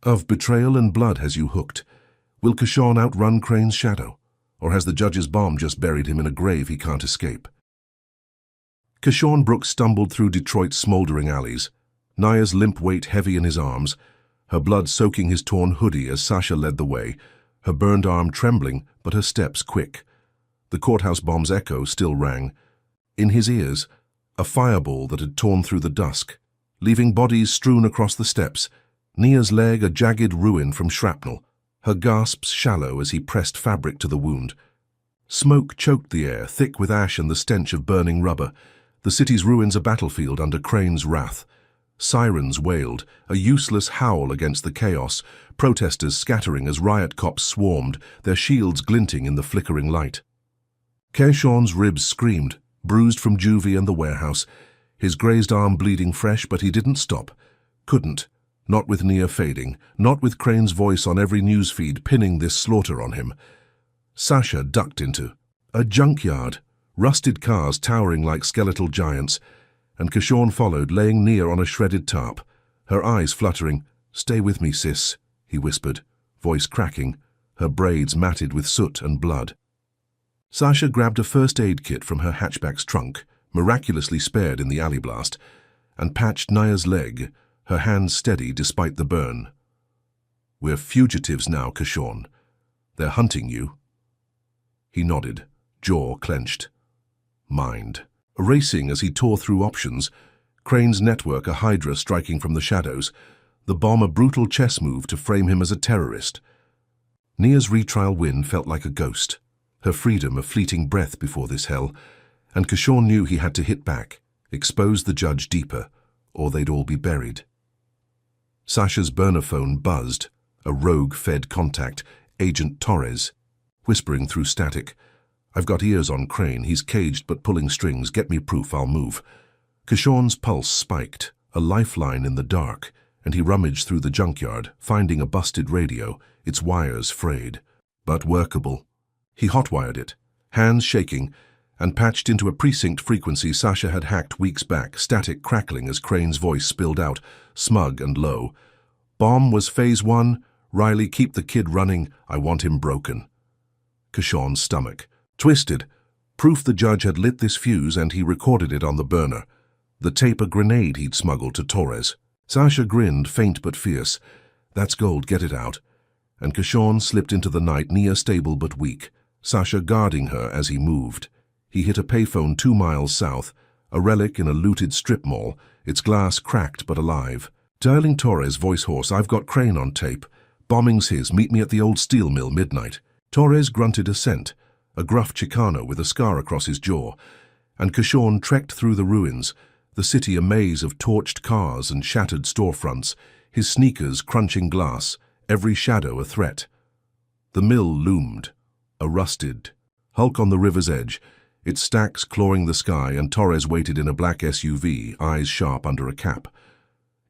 of betrayal and blood has you hooked. Will Kishon outrun Crane's shadow? Or has the judge's bomb just buried him in a grave he can't escape? Kishon Brooks stumbled through Detroit's smoldering alleys, Nia's limp weight heavy in his arms, her blood soaking his torn hoodie as Sasha led the way, her burned arm trembling but her steps quick. The courthouse bomb's echo still rang. In his ears, a fireball that had torn through the dusk, leaving bodies strewn across the steps, Nia's leg a jagged ruin from shrapnel, her gasps shallow as he pressed fabric to the wound. Smoke choked the air, thick with ash and the stench of burning rubber. The city's ruins a battlefield under Crane's wrath. Sirens wailed, a useless howl against the chaos, protesters scattering as riot cops swarmed, their shields glinting in the flickering light. Kershawn's ribs screamed, bruised from juvie and the warehouse, his grazed arm bleeding fresh, but he didn't stop. Couldn't. Not with Nia fading, not with Crane's voice on every newsfeed pinning this slaughter on him. Sasha ducked into a junkyard, rusted cars towering like skeletal giants, and Kershawn followed, laying Nia on a shredded tarp, her eyes fluttering. "Stay with me, sis," he whispered, voice cracking, her braids matted with soot and blood. Sasha grabbed a first aid kit from her hatchback's trunk, miraculously spared in the alley blast, and patched Nia's leg, her hands steady despite the burn. "We're fugitives now, Kershawn. They're hunting you." He nodded, jaw clenched. Mind racing as he tore through options, Crane's network a hydra striking from the shadows, the bomb a brutal chess move to frame him as a terrorist. Nia's retrial win felt like a ghost, her freedom a fleeting breath before this hell, and Kershawn knew he had to hit back, expose the judge deeper, or they'd all be buried. Sasha's burner phone buzzed, a rogue-fed contact, Agent Torres, whispering through static. "I've got ears on Crane, he's caged but pulling strings, get me proof, I'll move." Kershawn's pulse spiked, a lifeline in the dark, and he rummaged through the junkyard, finding a busted radio, its wires frayed, but workable. He hotwired it, hands shaking, and patched into a precinct frequency Sasha had hacked weeks back, static crackling as Crane's voice spilled out, smug and low. "Bomb was phase 1, Riley, keep the kid running, I want him broken." Kershawn's stomach twisted. Proof the judge had lit this fuse, and he recorded it on the burner. The tape a grenade he'd smuggled to Torres. Sasha grinned, faint but fierce. "That's gold, get it out." And Kershawn slipped into the night, Nia stable but weak, Sasha guarding her as he moved. He hit a payphone 2 miles south, a relic in a looted strip mall, its glass cracked but alive. Dialing Torres, voice hoarse, "I've got Crane on tape. Bombing's his, meet me at the old steel mill midnight." Torres grunted assent, a gruff Chicano with a scar across his jaw, and Kershawn trekked through the ruins, the city a maze of torched cars and shattered storefronts, his sneakers crunching glass, every shadow a threat. The mill loomed, a rusted hulk on the river's edge, its stacks clawing the sky, and Torres waited in a black SUV, eyes sharp under a cap.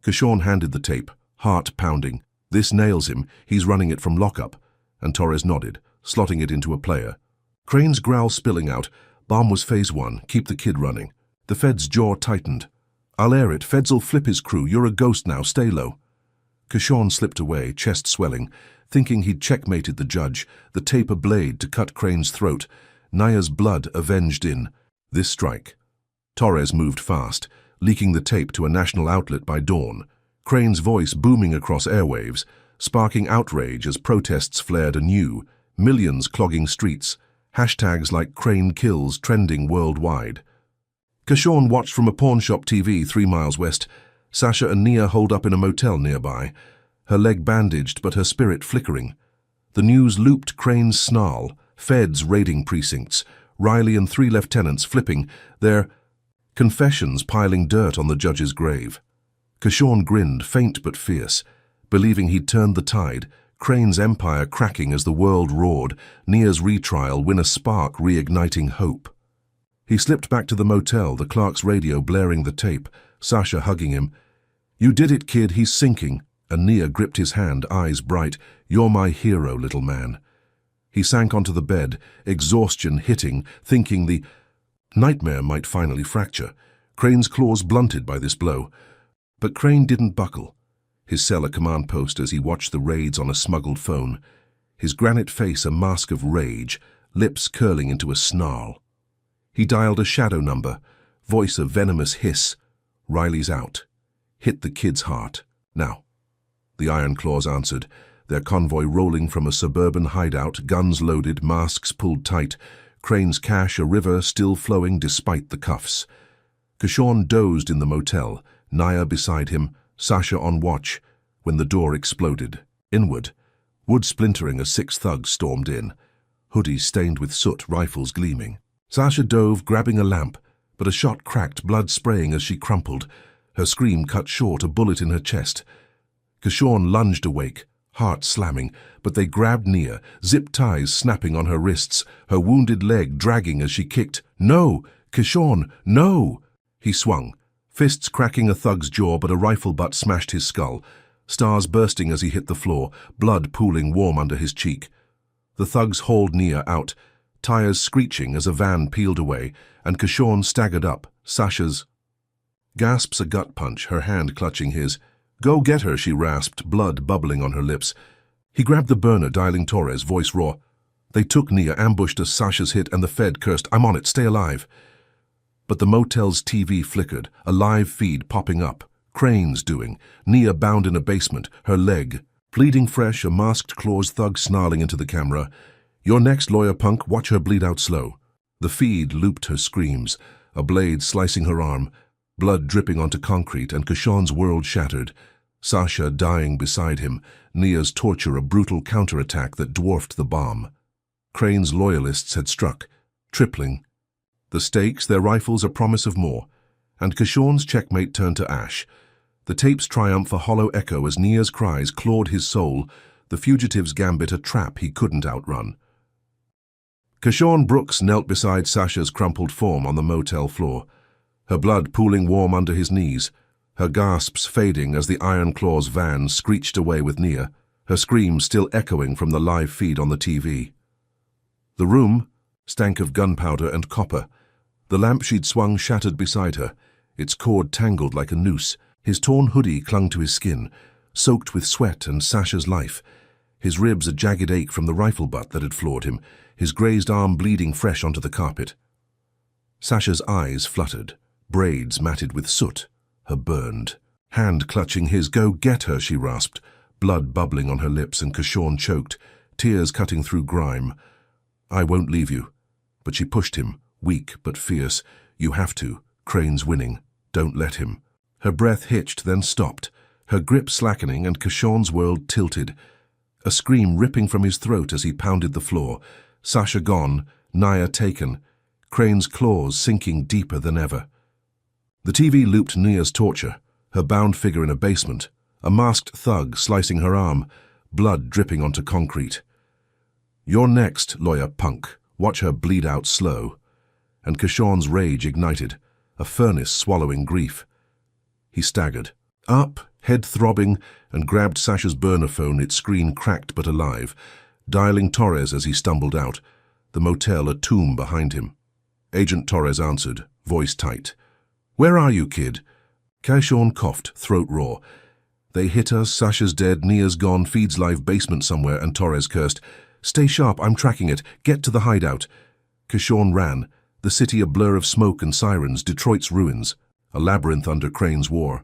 Kershawn handed the tape, heart pounding. "This nails him, he's running it from lockup," and Torres nodded, slotting it into a player. Crane's growl spilling out. "Bomb was phase 1, keep the kid running." The Fed's jaw tightened. "I'll air it, Feds'll flip his crew, you're a ghost now, stay low." Kershawn slipped away, chest swelling, thinking he'd checkmated the judge, the tape a blade to cut Crane's throat, Nia's blood avenged in this strike. Torres moved fast, leaking the tape to a national outlet by dawn, Crane's voice booming across airwaves, sparking outrage as protests flared anew, millions clogging streets, hashtags like Crane kills trending worldwide. Kershawn watched from a pawnshop TV 3 miles west, Sasha and Nia holed up in a motel nearby, her leg bandaged but her spirit flickering. The news looped Crane's snarl, feds raiding precincts, Riley and 3 lieutenants flipping, their confessions piling dirt on the judge's grave. Kershawn grinned, faint but fierce, believing he'd turned the tide, Crane's empire cracking as the world roared, Nia's retrial win a spark reigniting hope. He slipped back to the motel, the clerk's radio blaring the tape, Sasha hugging him. "You did it, kid, he's sinking," and Nia gripped his hand, eyes bright. "You're my hero, little man." He sank onto the bed, exhaustion hitting, thinking the nightmare might finally fracture, Crane's claws blunted by this blow. But Crane didn't buckle, his cell a command post as he watched the raids on a smuggled phone, his granite face a mask of rage, lips curling into a snarl. He dialed a shadow number, voice a venomous hiss. "Riley's out. Hit the kid's heart. Now." The Iron Claws answered, their convoy rolling from a suburban hideout, guns loaded, masks pulled tight, Crane's cash a river still flowing despite the cuffs. Kershawn dozed in the motel, Nia beside him, Sasha on watch, when the door exploded. Inward, wood splintering as 6 thugs stormed in. hoodies stained with soot, rifles gleaming. Sasha dove, grabbing a lamp, but a shot cracked, blood spraying as she crumpled. Her scream cut short, a bullet in her chest. Kishorn lunged awake, heart slamming, but they grabbed Nia, zip ties snapping on her wrists, her wounded leg dragging as she kicked. "No! Kishorn, no!" He swung, fists cracking a thug's jaw, but a rifle butt smashed his skull, stars bursting as he hit the floor, blood pooling warm under his cheek. The thugs hauled Nia out, tires screeching as a van peeled away, and Kishorn staggered up, Sasha's. Gasps a gut punch, her hand clutching his. "Go get her," she rasped, blood bubbling on her lips. He grabbed the burner, dialing Torres, voice raw. They took Nia, ambushed as Sasha's hit, and the Fed cursed, "I'm on it, stay alive." But the motel's TV flickered, a live feed popping up. Cranes doing. Nia bound in a basement, her leg. Bleeding fresh, a masked claws thug snarling into the camera. "You're next, lawyer punk, watch her bleed out slow." The feed looped her screams, a blade slicing her arm, blood dripping onto concrete, and Kishorn's world shattered. Sasha dying beside him, Nia's torture a brutal counterattack that dwarfed the bomb. Crane's loyalists had struck, tripling. The stakes, their rifles, a promise of more. And Kishorn's checkmate turned to ash. The tape's triumph a hollow echo as Nia's cries clawed his soul, the fugitive's gambit a trap he couldn't outrun. Kishorn Brooks knelt beside Sasha's crumpled form on the motel floor, her blood pooling warm under his knees, her gasps fading as the Iron Claw's van screeched away with Nia, her screams still echoing from the live feed on the TV. The room stank of gunpowder and copper. The lamp she'd swung shattered beside her, its cord tangled like a noose. His torn hoodie clung to his skin, soaked with sweat and Sasha's life. His ribs a jagged ache from the rifle butt that had floored him, his grazed arm bleeding fresh onto the carpet. Sasha's eyes fluttered, braids matted with soot, her burned. Hand clutching his, "Go get her," she rasped, blood bubbling on her lips, and Kishorn choked, tears cutting through grime. "I won't leave you." But she pushed him, weak but fierce. "You have to. Crane's winning. Don't let him." Her breath hitched, then stopped, her grip slackening, and Kishorn's world tilted. A scream ripping from his throat as he pounded the floor. Sasha gone, Nia taken, Crane's claws sinking deeper than ever. The TV looped Nia's torture, her bound figure in a basement, a masked thug slicing her arm, blood dripping onto concrete. "You're next, lawyer punk. Watch her bleed out slow." And Kishorn's rage ignited, a furnace swallowing grief. He staggered, up, head throbbing, and grabbed Sasha's burner phone, its screen cracked but alive, dialing Torres as he stumbled out, the motel a tomb behind him. Agent Torres answered, voice tight. "Where are you, kid?" Kishorn coughed, throat raw. "They hit us, Sasha's dead, Nia's gone, feeds live basement somewhere," and Torres cursed. "Stay sharp, I'm tracking it. Get to the hideout." Kishorn ran, the city a blur of smoke and sirens, Detroit's ruins, a labyrinth under Crane's war.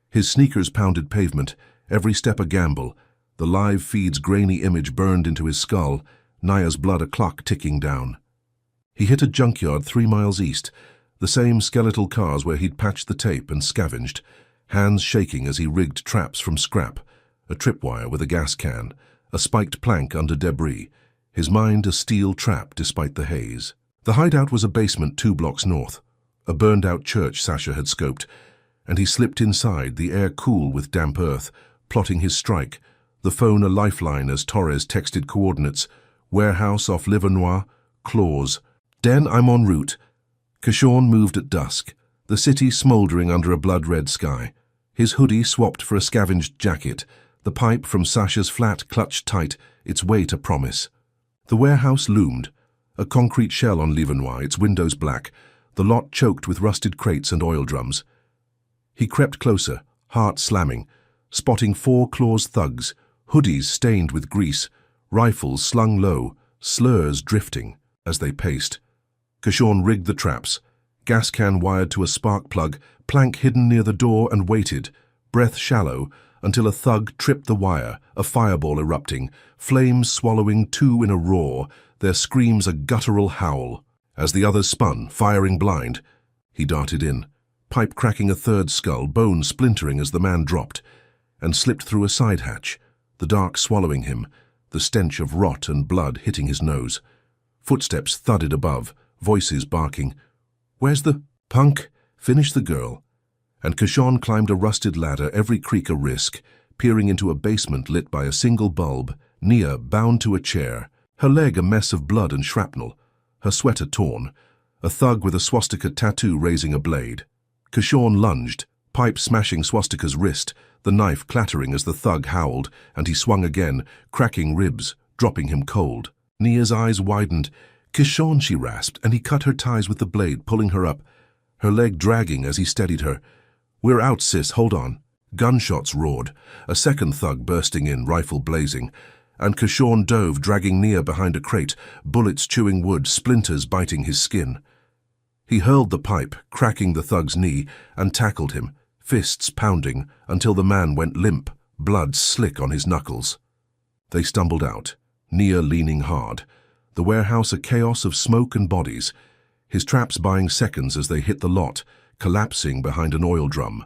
His sneakers pounded pavement, every step a gamble, the live feed's grainy image burned into his skull, Nia's blood a clock ticking down. He hit a junkyard 3 miles east, the same skeletal cars where he'd patched the tape and scavenged, hands shaking as he rigged traps from scrap, a tripwire with a gas can, a spiked plank under debris, his mind a steel trap despite the haze. The hideout was a basement 2 blocks north, a burned-out church Sasha had scoped, and he slipped inside, the air cool with damp earth, plotting his strike, the phone a lifeline as Torres texted coordinates, warehouse off Livernois, claws. "Den, I'm en route." Kishorn moved at dusk, the city smouldering under a blood-red sky. His hoodie swapped for a scavenged jacket, the pipe from Sasha's flat clutched tight, its weight a promise. The warehouse loomed, a concrete shell on Livernois, its windows black, the lot choked with rusted crates and oil drums. He crept closer, heart slamming, spotting 4 claws thugs, hoodies stained with grease, rifles slung low, slurs drifting as they paced. Kishorn rigged the traps, gas can wired to a spark plug, plank hidden near the door, and waited, breath shallow, until a thug tripped the wire, a fireball erupting, flames swallowing 2 in a roar, their screams a guttural howl. As the others spun, firing blind, he darted in, pipe cracking a 3rd skull, bone splintering as the man dropped, and slipped through a side hatch, the dark swallowing him, the stench of rot and blood hitting his nose. Footsteps thudded above, voices barking. "Where's the punk?" finished the girl. And Kishon climbed a rusted ladder, every creak a risk, peering into a basement lit by a single bulb, Nia bound to a chair, her leg a mess of blood and shrapnel, her sweater torn, a thug with a swastika tattoo raising a blade. Kishon lunged, pipe smashing swastika's wrist, the knife clattering as the thug howled, and he swung again, cracking ribs, dropping him cold. Nia's eyes widened. "Kishon," she rasped, and he cut her ties with the blade, pulling her up, her leg dragging as he steadied her. "We're out, sis, hold on." Gunshots roared, a second thug bursting in, rifle blazing, and Kishon dove, dragging Nia behind a crate, bullets chewing wood, splinters biting his skin. He hurled the pipe, cracking the thug's knee, and tackled him, fists pounding, until the man went limp, blood slick on his knuckles. They stumbled out, Nia leaning hard, the warehouse a chaos of smoke and bodies, his traps buying seconds as they hit the lot, collapsing behind an oil drum.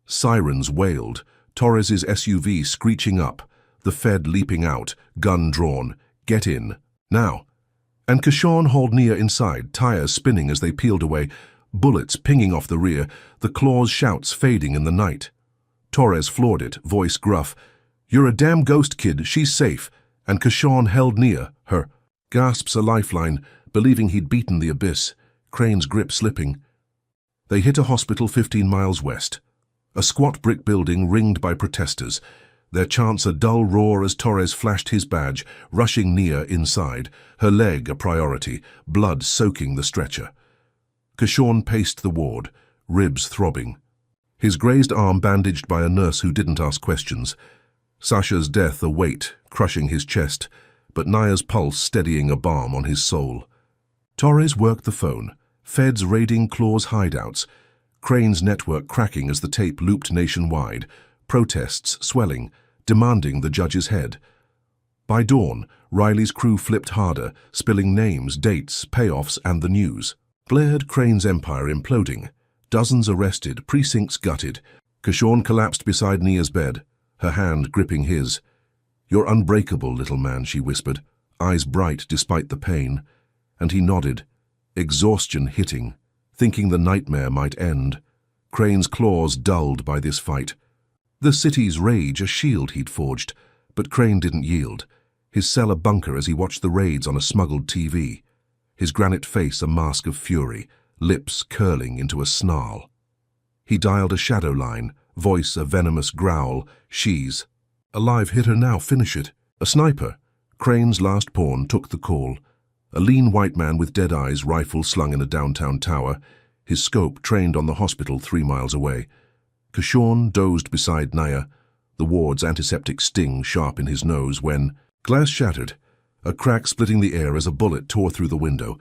Sirens wailed, Torres's SUV screeching up, the Fed leaping out, gun drawn. "Get in, now." And Kishon hauled Nia inside, tires spinning as they peeled away, bullets pinging off the rear, the claws' shouts fading in the night. Torres floored it, voice gruff. "You're a damn ghost, kid, she's safe." And Kishon held Nia, her gasps a lifeline, believing he'd beaten the abyss, Crane's grip slipping. They hit a hospital 15 miles west, a squat brick building ringed by protesters, their chants a dull roar as Torres flashed his badge, rushing Nia inside, her leg a priority, blood soaking the stretcher. Kishon paced the ward, ribs throbbing, his grazed arm bandaged by a nurse who didn't ask questions. Sasha's death a weight, crushing his chest, but Nia's pulse steadying a balm on his soul. Torres worked the phone, Feds raiding Claw's hideouts, Crane's network cracking as the tape looped nationwide, protests swelling, demanding the judge's head. By dawn, Riley's crew flipped harder, spilling names, dates, payoffs, and the news. Glared Crane's empire imploding. Dozens arrested, precincts gutted. Kishon collapsed beside Nia's bed, her hand gripping his. "You're unbreakable, little man," she whispered, eyes bright despite the pain. And he nodded, exhaustion hitting, thinking the nightmare might end. Crane's claws dulled by this fight. The city's rage a shield he'd forged, but Crane didn't yield, his cell a bunker as he watched the raids on a smuggled TV, his granite face a mask of fury, lips curling into a snarl. He dialed a shadow line, voice a venomous growl. "She's alive, hit her now, finish it." A sniper, Crane's last pawn, took the call. A lean white man with dead eyes, rifle slung in a downtown tower, his scope trained on the hospital 3 miles away. Kishon dozed beside Nia, the ward's antiseptic sting sharp in his nose when glass shattered, a crack splitting the air as a bullet tore through the window,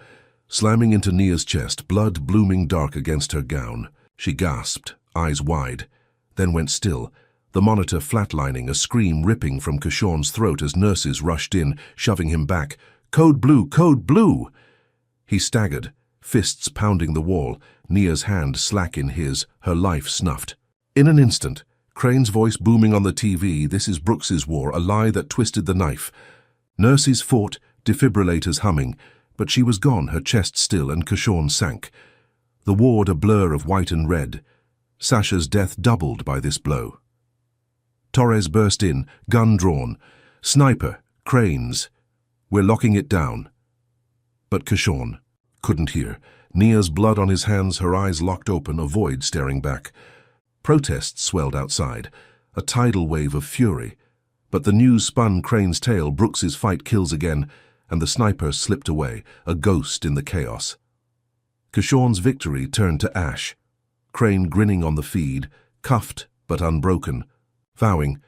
slamming into Nia's chest, blood blooming dark against her gown. She gasped, eyes wide, then went still, the monitor flatlining, a scream ripping from Kishon's throat as nurses rushed in, shoving him back. "Code blue, code blue!" He staggered, fists pounding the wall, Nia's hand slack in his, her life snuffed. In an instant, Crane's voice booming on the TV, "This is Brooks's war, a lie that twisted the knife." Nurses fought, defibrillators humming, but she was gone, her chest still, and Kishon sank. The ward a blur of white and red. Sasha's death doubled by this blow. Torres burst in, gun drawn. "Sniper, Crane's. We're locking it down." But Kishon couldn't hear. Nia's blood on his hands, her eyes locked open, a void staring back. Protests swelled outside, a tidal wave of fury. But the news spun Crane's tale, Brooks's fight kills again, and the sniper slipped away, a ghost in the chaos. Kishon's victory turned to ash. Crane grinning on the feed, cuffed but unbroken, vowing,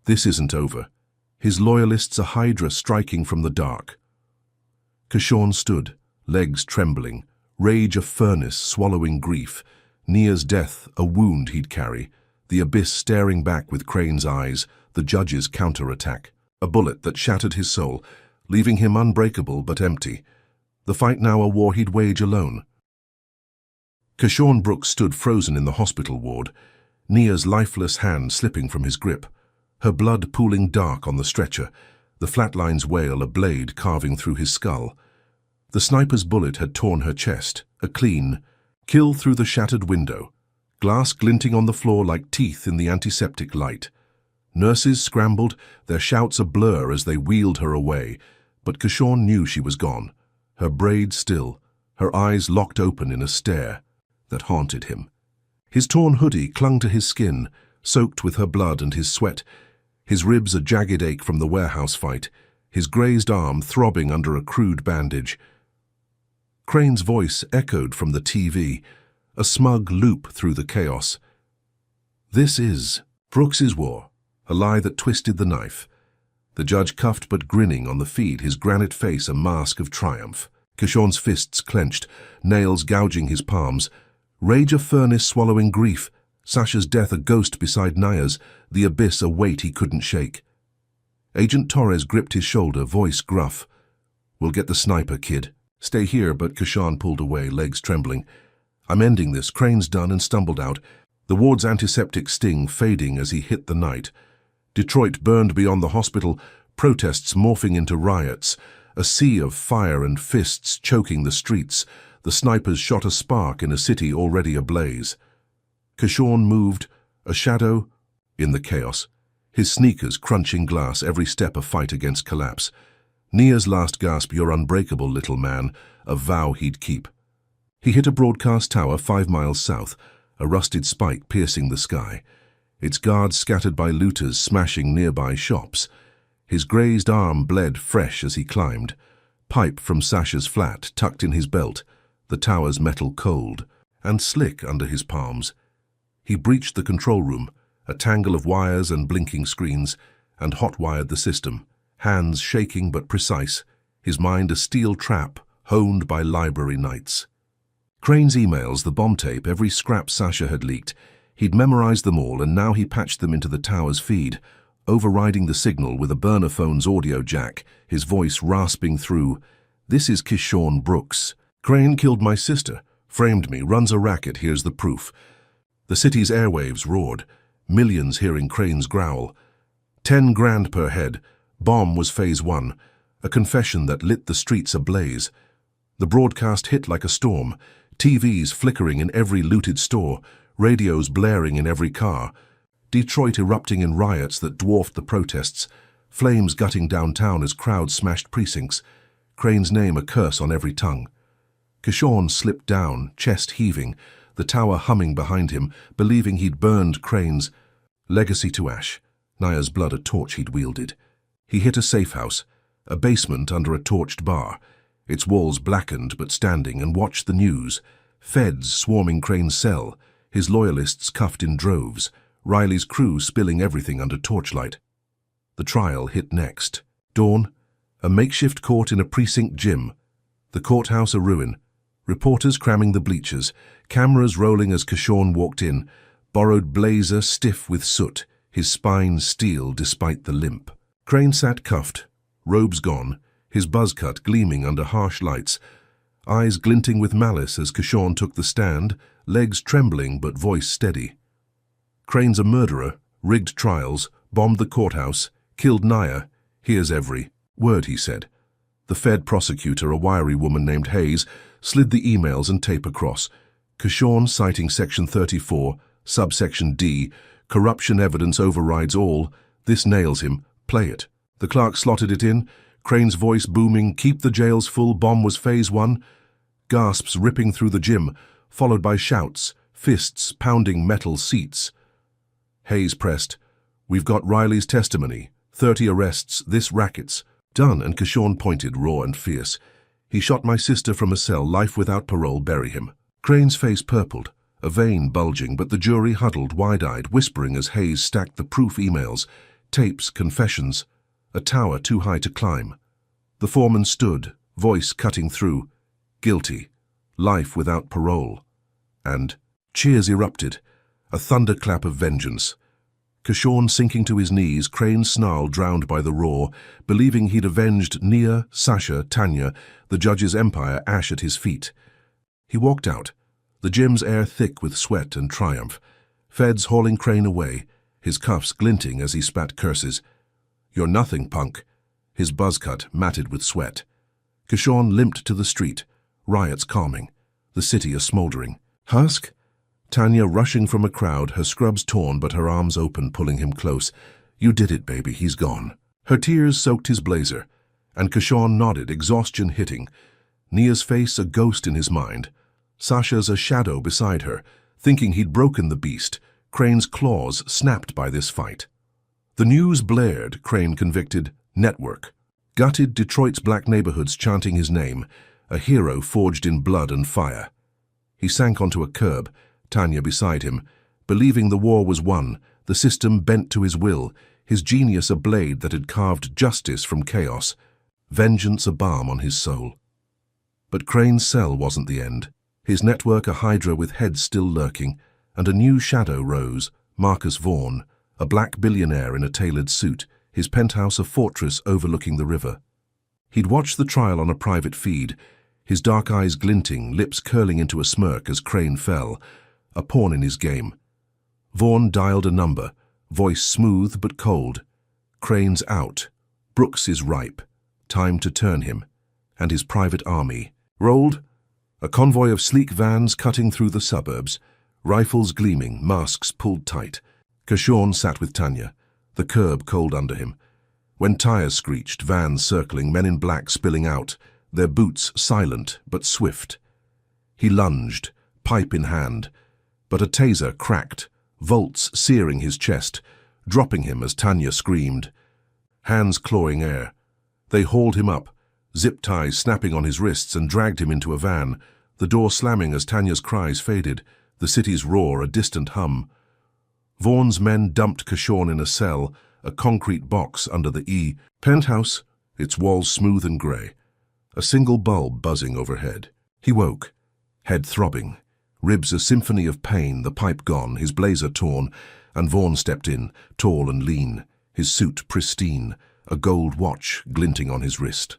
"This isn't over." His loyalists a hydra striking from the dark. Kishon stood, legs trembling, rage a furnace swallowing grief, Nia's death a wound he'd carry, the abyss staring back with Crane's eyes, the judge's counterattack, a bullet that shattered his soul, leaving him unbreakable but empty. The fight now a war he'd wage alone. Kishon Brooks stood frozen in the hospital ward, Nia's lifeless hand slipping from his grip, her blood pooling dark on the stretcher, the flatline's wail a blade carving through his skull. The sniper's bullet had torn her chest, a clean kill through the shattered window, glass glinting on the floor like teeth in the antiseptic light. Nurses scrambled, their shouts a blur as they wheeled her away, but Kishon knew she was gone, her braids still, her eyes locked open in a stare that haunted him. His torn hoodie clung to his skin, soaked with her blood and his sweat, his ribs a jagged ache from the warehouse fight, his grazed arm throbbing under a crude bandage. Crane's voice echoed from the TV, a smug loop through the chaos. This is Brooks's war, a lie that twisted the knife. The judge cuffed but grinning on the feed, his granite face a mask of triumph. Kishon's fists clenched, nails gouging his palms. Rage a furnace swallowing grief, Sasha's death a ghost beside Naya's, the abyss a weight he couldn't shake. Agent Torres gripped his shoulder, voice gruff. "We'll get the sniper, kid. Stay here," but Kishon pulled away, legs trembling. "I'm ending this." Crane's done and stumbled out, the ward's antiseptic sting fading as he hit the night. Detroit burned beyond the hospital, protests morphing into riots, a sea of fire and fists choking the streets. The snipers shot a spark in a city already ablaze. Kishon moved, a shadow, in the chaos, his sneakers crunching glass, every step a fight against collapse. Nia's last gasp, "You're unbreakable, little man," a vow he'd keep. He hit a broadcast tower 5 miles south, a rusted spike piercing the sky, its guards scattered by looters smashing nearby shops. His grazed arm bled fresh as he climbed, pipe from Sasha's flat tucked in his belt, the tower's metal cold and slick under his palms. He breached the control room, a tangle of wires and blinking screens, and hot-wired the system, hands shaking but precise, his mind a steel trap honed by library nights. Crane's emails, the bomb tape, every scrap Sasha had leaked. He'd memorized them all, and now he patched them into the tower's feed, overriding the signal with a burner phone's audio jack, his voice rasping through. "This is Kishon Brooks. Crane killed my sister, framed me, runs a racket, here's the proof." The city's airwaves roared, millions hearing Crane's growl. 10 grand per head. Bomb was phase 1, a confession that lit the streets ablaze. The broadcast hit like a storm, TVs flickering in every looted store, radios blaring in every car, Detroit erupting in riots that dwarfed the protests, flames gutting downtown as crowds smashed precincts, Crane's name a curse on every tongue. Kishon slipped down, chest heaving, the tower humming behind him, believing he'd burned Crane's legacy to ash, Naya's blood a torch he'd wielded. He hit a safe house, a basement under a torched bar, its walls blackened but standing, and watched the news. Feds swarming Crane's cell, his loyalists cuffed in droves, Riley's crew spilling everything under torchlight. The trial hit next. Dawn, a makeshift court in a precinct gym, the courthouse a ruin, reporters cramming the bleachers, cameras rolling as Kishon walked in, borrowed blazer stiff with soot, his spine steel despite the limp. Crane sat cuffed, robes gone, his buzz cut gleaming under harsh lights, eyes glinting with malice as Kishon took the stand, legs trembling but voice steady. "Crane's a murderer, rigged trials, bombed the courthouse, killed Naya, here's every word," he said. The Fed prosecutor, a wiry woman named Hayes, slid the emails and tape across. Kishon citing Section 34, subsection D, corruption evidence overrides all. This nails him. Play it. The clerk slotted it in, Crane's voice booming, "Keep the jails full, bomb was phase 1. Gasps ripping through the gym, followed by shouts, fists pounding metal seats. Hayes pressed, "We've got Riley's testimony. 30 arrests, this rackets." Done, and Kishon pointed, raw and fierce. "He shot my sister from a cell, life without parole, bury him." Crane's face purpled, a vein bulging, but the jury huddled, wide-eyed, whispering as Hayes stacked the proof emails, tapes, confessions, a tower too high to climb. The foreman stood, voice cutting through, "Guilty, life without parole." And cheers erupted, a thunderclap of vengeance. Kishon sinking to his knees, Crane's snarl drowned by the roar, believing he'd avenged Nia, Sasha, Tanya, the judge's empire ash at his feet. He walked out, the gym's air thick with sweat and triumph, Feds hauling Crane away, his cuffs glinting as he spat curses. "You're nothing, punk," his buzz cut matted with sweat. Kishon limped to the street, riots calming, the city a smoldering. Husk? Tanya rushing from a crowd, her scrubs torn but her arms open, pulling him close. You did it, baby, he's gone. Her tears soaked his blazer, and Kishon nodded, exhaustion hitting. Nia's face a ghost in his mind. Sasha's a shadow beside her, thinking he'd broken the beast. Crane's claws snapped by this fight. The news blared, Crane convicted, network. Gutted Detroit's black neighborhoods chanting his name, a hero forged in blood and fire. He sank onto a curb, Tanya beside him, believing the war was won, the system bent to his will, his genius a blade that had carved justice from chaos, vengeance a balm on his soul. But Crane's cell wasn't the end. His network a hydra with heads still lurking, and a new shadow rose, Marcus Vaughn, a black billionaire in a tailored suit, his penthouse a fortress overlooking the river. He'd watched the trial on a private feed, his dark eyes glinting, lips curling into a smirk as Crane fell, a pawn in his game. Vaughn dialed a number, voice smooth but cold. Crane's out. Brooks is ripe. Time to turn him. And his private army. Rolled? A convoy of sleek vans cutting through the suburbs, rifles gleaming, masks pulled tight. Kishon sat with Tanya, the curb cold under him. When tires screeched, vans circling, men in black spilling out, their boots silent but swift. He lunged, pipe in hand, but a taser cracked, volts searing his chest, dropping him as Tanya screamed. Hands clawing air. They hauled him up, zip ties snapping on his wrists, and dragged him into a van, the door slamming as Tanya's cries faded, the city's roar a distant hum. Vaughn's men dumped Kishon in a cell, a concrete box under the penthouse, its walls smooth and grey, a single bulb buzzing overhead. He woke, head throbbing, ribs a symphony of pain, the pipe gone, his blazer torn, and Vaughn stepped in, tall and lean, his suit pristine, a gold watch glinting on his wrist.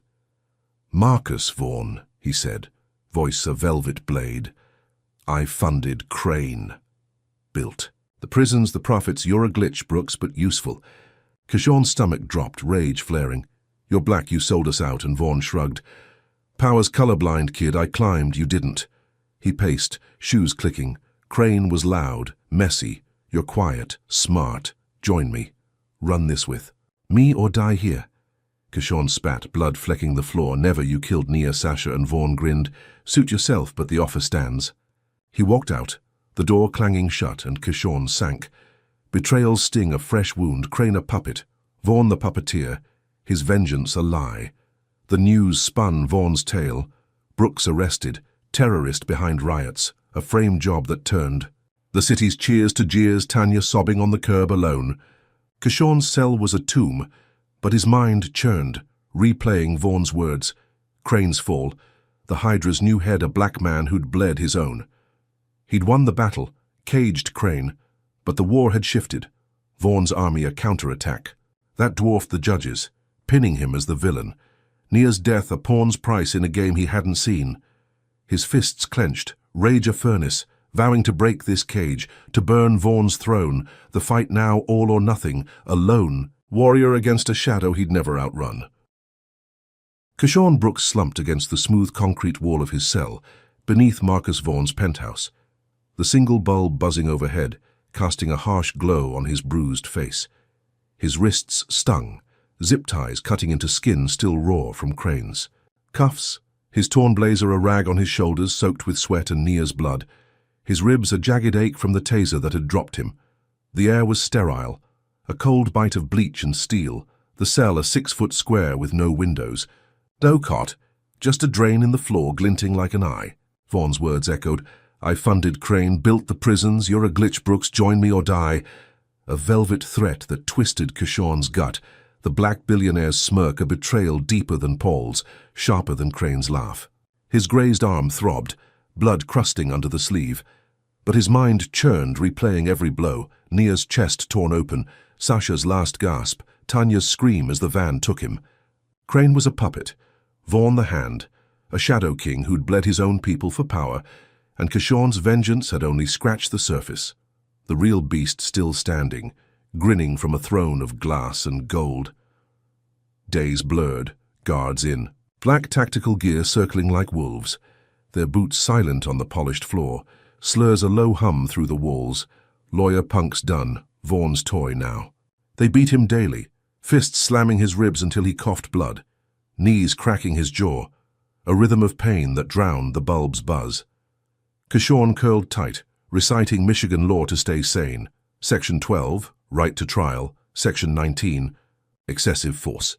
Marcus Vaughn, he said, voice a velvet blade. I funded Crane. Built. The prisons, the profits, you're a glitch, Brooks, but useful. Kishon's stomach dropped, rage flaring. You're black, you sold us out, and Vaughn shrugged. Power's colorblind, kid, I climbed, you didn't. He paced, shoes clicking. Crane was loud, messy. You're quiet, smart. Join me. Run this with. Me or die here. Kishon spat, blood flecking the floor. Never, you killed Nia, Sasha, and Vaughn grinned. Suit yourself, but the offer stands. He walked out, the door clanging shut, and Kishon sank. Betrayal's sting a fresh wound, Crane a puppet, Vaughn the puppeteer, his vengeance a lie. The news spun Vaughn's tale. Brooks arrested, terrorist behind riots, a frame job that turned. The city's cheers to jeers, Tanya sobbing on the curb alone. Kishon's cell was a tomb, but his mind churned, replaying Vaughn's words. Crane's fall, the Hydra's new head a black man who'd bled his own. He'd won the battle, caged Crane, but the war had shifted. Vaughn's army a counterattack. That dwarfed the judges, pinning him as the villain. Nia's death a pawn's price in a game he hadn't seen. His fists clenched, rage a furnace, vowing to break this cage, to burn Vaughn's throne, the fight now all or nothing, alone, warrior against a shadow he'd never outrun. Kishon Brooks slumped against the smooth concrete wall of his cell, beneath Marcus Vaughn's penthouse, the single bulb buzzing overhead, casting a harsh glow on his bruised face. His wrists stung, zip ties cutting into skin still raw from Crane's. Cuffs, his torn blazer a rag on his shoulders soaked with sweat and Nia's blood, his ribs a jagged ache from the taser that had dropped him. The air was sterile, a cold bite of bleach and steel, the cell a 6-foot square with no windows. No cot, just a drain in the floor glinting like an eye. Vaughn's words echoed. I funded Crane, built the prisons, you're a glitch, Brooks, join me or die. A velvet threat that twisted Kishon's gut, the black billionaire's smirk a betrayal deeper than Paul's, sharper than Crane's laugh. His grazed arm throbbed, blood crusting under the sleeve. But his mind churned, replaying every blow, Nia's chest torn open, Sasha's last gasp, Tanya's scream as the van took him. Crane was a puppet, Vaughn the hand, a shadow king who'd bled his own people for power, and Kishon's vengeance had only scratched the surface. The real beast still standing, grinning from a throne of glass and gold. Days blurred, guards in. Black tactical gear circling like wolves, their boots silent on the polished floor, slurs a low hum through the walls. Lawyer Punk's done, Vaughan's toy now. They beat him daily, fists slamming his ribs until he coughed blood, knees cracking his jaw, a rhythm of pain that drowned the bulb's buzz. Kishorn curled tight, reciting Michigan law to stay sane. Section 12, right to trial. Section 19, excessive force.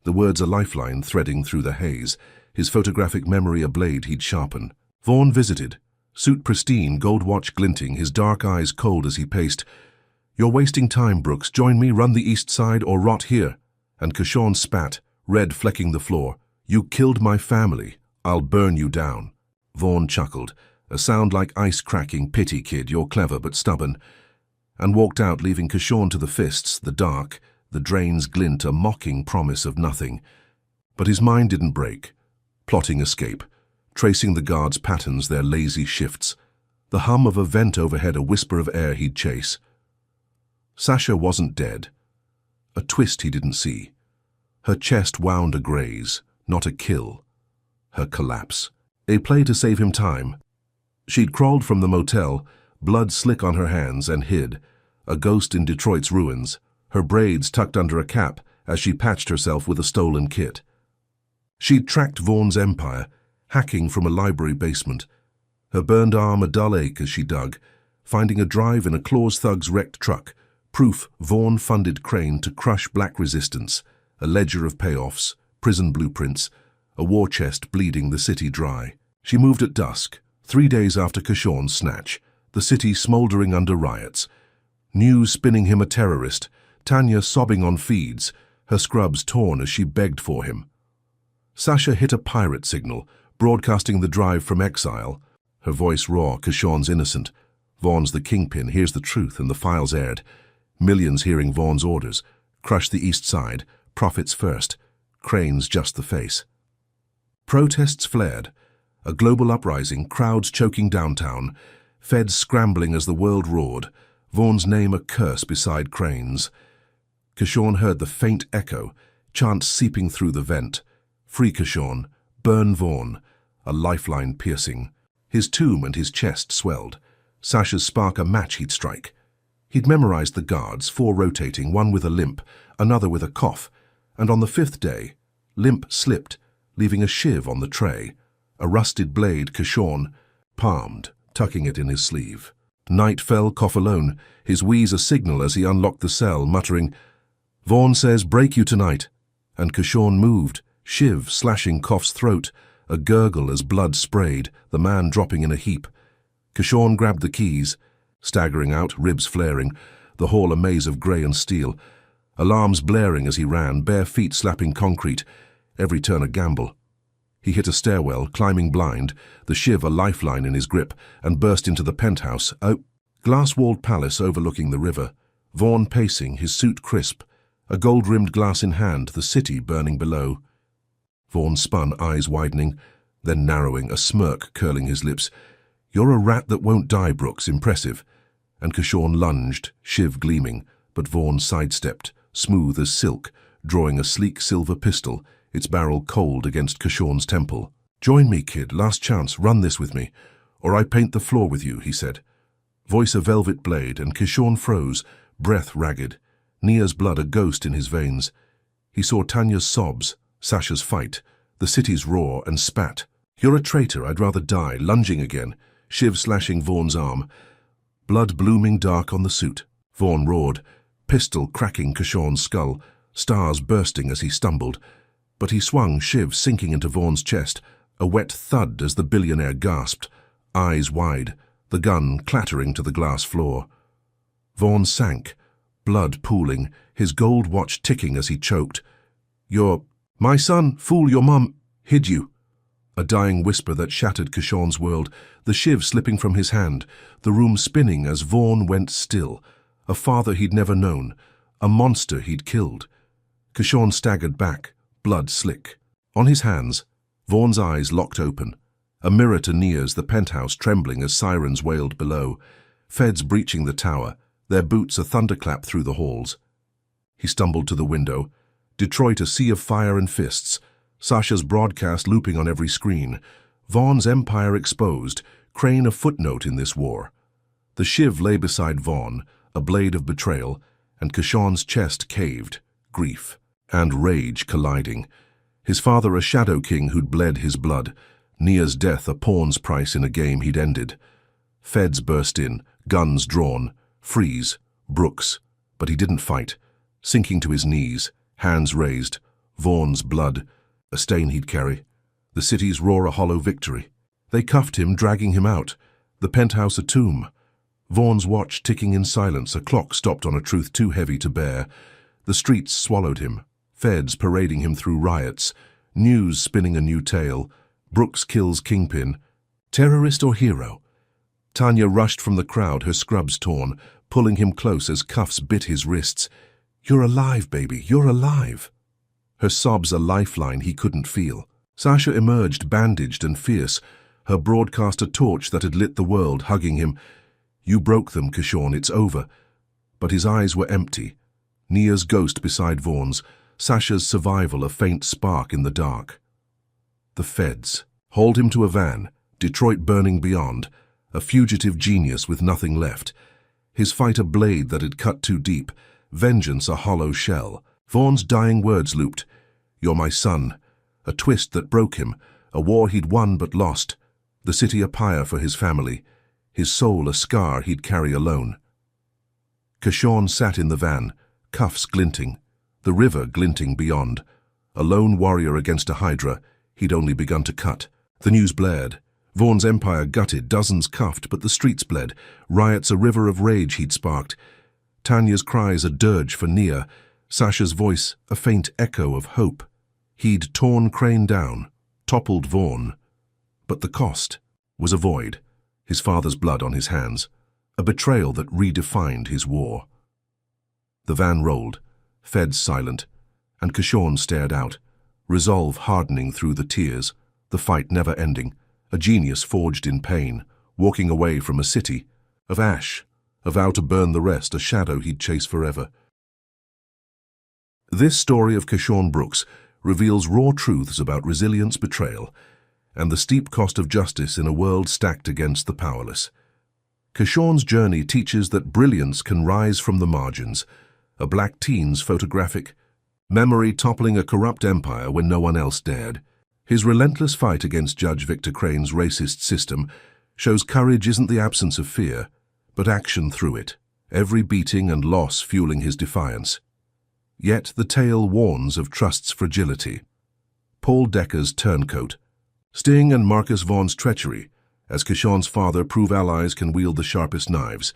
The words a lifeline threading through the haze, his photographic memory a blade he'd sharpen. Vaughan visited, suit pristine, gold watch glinting, his dark eyes cold as he paced. "You're wasting time, Brooks. Join me, run the east side, or rot here." And Kishorn spat, red flecking the floor. "You killed my family. I'll burn you down." Vaughan chuckled, a sound like ice cracking. "Pity, kid, you're clever but stubborn," and walked out, leaving Kishorn to the fists, the dark, the drain's glint, a mocking promise of nothing. But his mind didn't break, plotting escape, tracing the guards' patterns, their lazy shifts, the hum of a vent overhead, a whisper of air he'd chase. Sasha wasn't dead. A twist he didn't see. Her chest wound a graze, not a kill. Her collapse. A play to save him time. She'd crawled from the motel, blood slick on her hands, and hid, a ghost in Detroit's ruins, her braids tucked under a cap as she patched herself with a stolen kit. She'd tracked Vaughan's empire, hacking from a library basement, her burned arm a dull ache as she dug, finding a drive in a Claws thug's wrecked truck, proof Vaughan funded Crane to crush black resistance, a ledger of payoffs, prison blueprints, a war chest bleeding the city dry. She moved at dusk, 3 days after Kishorn's snatch, the city smoldering under riots. News spinning him a terrorist, Tanya sobbing on feeds, her scrubs torn as she begged for him. Sasha hit a pirate signal, broadcasting the drive from exile. Her voice raw, "Kishorn's innocent. Vaughan's the kingpin, here's the truth," and the files aired. Millions hearing Vaughan's orders. Crush the east side, profits first. Crane's just the face. Protests flared. A global uprising, crowds choking downtown, feds scrambling as the world roared, Vaughan's name a curse beside Crane's. Kishorn heard the faint echo, chants seeping through the vent. Free Kishorn, burn Vaughan, a lifeline piercing. His tomb and his chest swelled. Sasha's spark a match he'd strike. He'd memorized the guards, 4 rotating, one with a limp, another with a cough, and on the 5th day, limp slipped, leaving a shiv on the tray, a rusted blade Kishorn palmed, tucking it in his sleeve. Night fell, cough alone, his wheeze a signal as he unlocked the cell, muttering, "Vaughan says break you tonight." And Kishorn moved, shiv slashing cough's throat, a gurgle as blood sprayed, the man dropping in a heap. Kishorn grabbed the keys, staggering out, ribs flaring, the hall a maze of grey and steel. Alarms blaring as he ran, bare feet slapping concrete, every turn a gamble. He hit a stairwell, climbing blind, the shiv a lifeline in his grip, and burst into the penthouse, a glass-walled palace overlooking the river. Vaughan pacing, his suit crisp, a gold-rimmed glass in hand, the city burning below. Vaughan spun, eyes widening, then narrowing, a smirk curling his lips. "You're a rat that won't die, Brooks, impressive." And Kishorn lunged, shiv gleaming, but Vaughan sidestepped, smooth as silk, drawing a sleek silver pistol, its barrel cold against Kishorn's temple. "Join me, kid, last chance, run this with me, or I paint the floor with you," he said. Voice a velvet blade, and Kishorn froze, breath ragged, Nia's blood a ghost in his veins. He saw Tanya's sobs, Sasha's fight, the city's roar, and spat. "You're a traitor, I'd rather die," lunging again, shiv slashing Vaughan's arm. Blood blooming dark on the suit. Vaughan roared, pistol cracking Kishorn's skull, stars bursting as he stumbled. But he swung, shiv sinking into Vaughan's chest, a wet thud as the billionaire gasped, eyes wide, the gun clattering to the glass floor. Vaughan sank, blood pooling, his gold watch ticking as he choked. "You're... my son, fool, your mum, hid you." A dying whisper that shattered Kishorn's world, the shiv slipping from his hand, the room spinning as Vaughan went still. A father he'd never known, a monster he'd killed. Kishorn staggered back, blood slick. On his hands, Vaughan's eyes locked open. A mirror to Nia's, the penthouse trembling as sirens wailed below. Feds breaching the tower, their boots a thunderclap through the halls. He stumbled to the window. Detroit a sea of fire and fists. The Sasha's broadcast looping on every screen. Vaughn's empire exposed, Crane a footnote in this war. The shiv lay beside Vaughn, a blade of betrayal, and Kishon's chest caved, grief and rage colliding. His father a shadow king who'd bled his blood, Nia's death a pawn's price in a game he'd ended. Feds burst in, guns drawn, freeze, Brooks, but he didn't fight, sinking to his knees, hands raised, Vaughn's blood, a stain he'd carry. The city's roar a hollow victory. They cuffed him, dragging him out, the penthouse a tomb. Vaughn's watch ticking in silence, a clock stopped on a truth too heavy to bear. The streets swallowed him, feds parading him through riots, news spinning a new tale. Brooks kills Kingpin. Terrorist or hero? Tanya rushed from the crowd, her scrubs torn, pulling him close as cuffs bit his wrists. "You're alive, baby, you're alive." Her sobs a lifeline he couldn't feel. Sasha emerged, bandaged and fierce, her broadcast a torch that had lit the world, hugging him. "You broke them, Kishon, it's over." But his eyes were empty. Nia's ghost beside Vaughn's, Sasha's survival a faint spark in the dark. The feds hauled him to a van, Detroit burning beyond, a fugitive genius with nothing left. His fight a blade that had cut too deep, vengeance a hollow shell. Vaughn's dying words looped, "You're my son," a twist that broke him, a war he'd won but lost, the city a pyre for his family, his soul a scar he'd carry alone. Kishon sat in the van, cuffs glinting, the river glinting beyond, a lone warrior against a hydra he'd only begun to cut. The news blared. Vaughn's empire gutted, dozens cuffed, but the streets bled, riots a river of rage he'd sparked. Tanya's cries a dirge for Nia, Sasha's voice a faint echo of hope. He'd torn Crane down, toppled Vaughn. But the cost was a void, his father's blood on his hands, a betrayal that redefined his war. The van rolled, feds silent, and Kishon stared out, resolve hardening through the tears, the fight never ending, a genius forged in pain, walking away from a city of ash, a vow to burn the rest, a shadow he'd chase forever. This story of Kishon Brooks reveals raw truths about resilience, betrayal, and the steep cost of justice in a world stacked against the powerless. Kishon's journey teaches that brilliance can rise from the margins, a black teen's photographic memory toppling a corrupt empire when no one else dared. His relentless fight against Judge Victor Crane's racist system shows courage isn't the absence of fear, but action through it, every beating and loss fueling his defiance. Yet the tale warns of trust's fragility. Paul Decker's turncoat, Sting and Marcus Vaughn's treachery, as Kishon's father prove allies can wield the sharpest knives,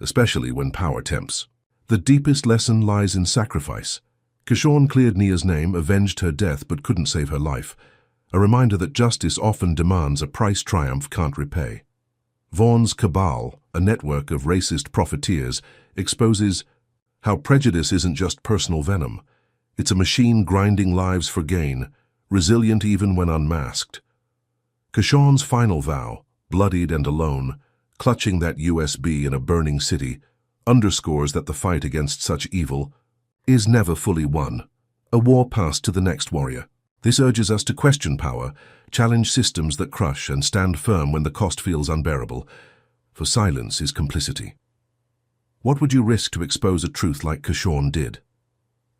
especially when power tempts. The deepest lesson lies in sacrifice. Kishon cleared Nia's name, avenged her death, but couldn't save her life, a reminder that justice often demands a price triumph can't repay. Vaughn's cabal, a network of racist profiteers, exposes how prejudice isn't just personal venom. It's a machine grinding lives for gain, resilient even when unmasked. Kishon's final vow, bloodied and alone, clutching that USB in a burning city, underscores that the fight against such evil is never fully won, a war passed to the next warrior. This urges us to question power, challenge systems that crush, and stand firm when the cost feels unbearable, for silence is complicity. What would you risk to expose a truth like Kishon did?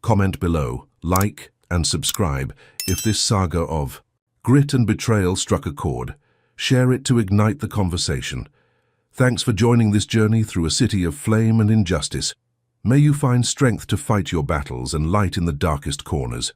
Comment below, like, and subscribe if this saga of grit and betrayal struck a chord. Share it to ignite the conversation. Thanks for joining this journey through a city of flame and injustice. May you find strength to fight your battles and light in the darkest corners.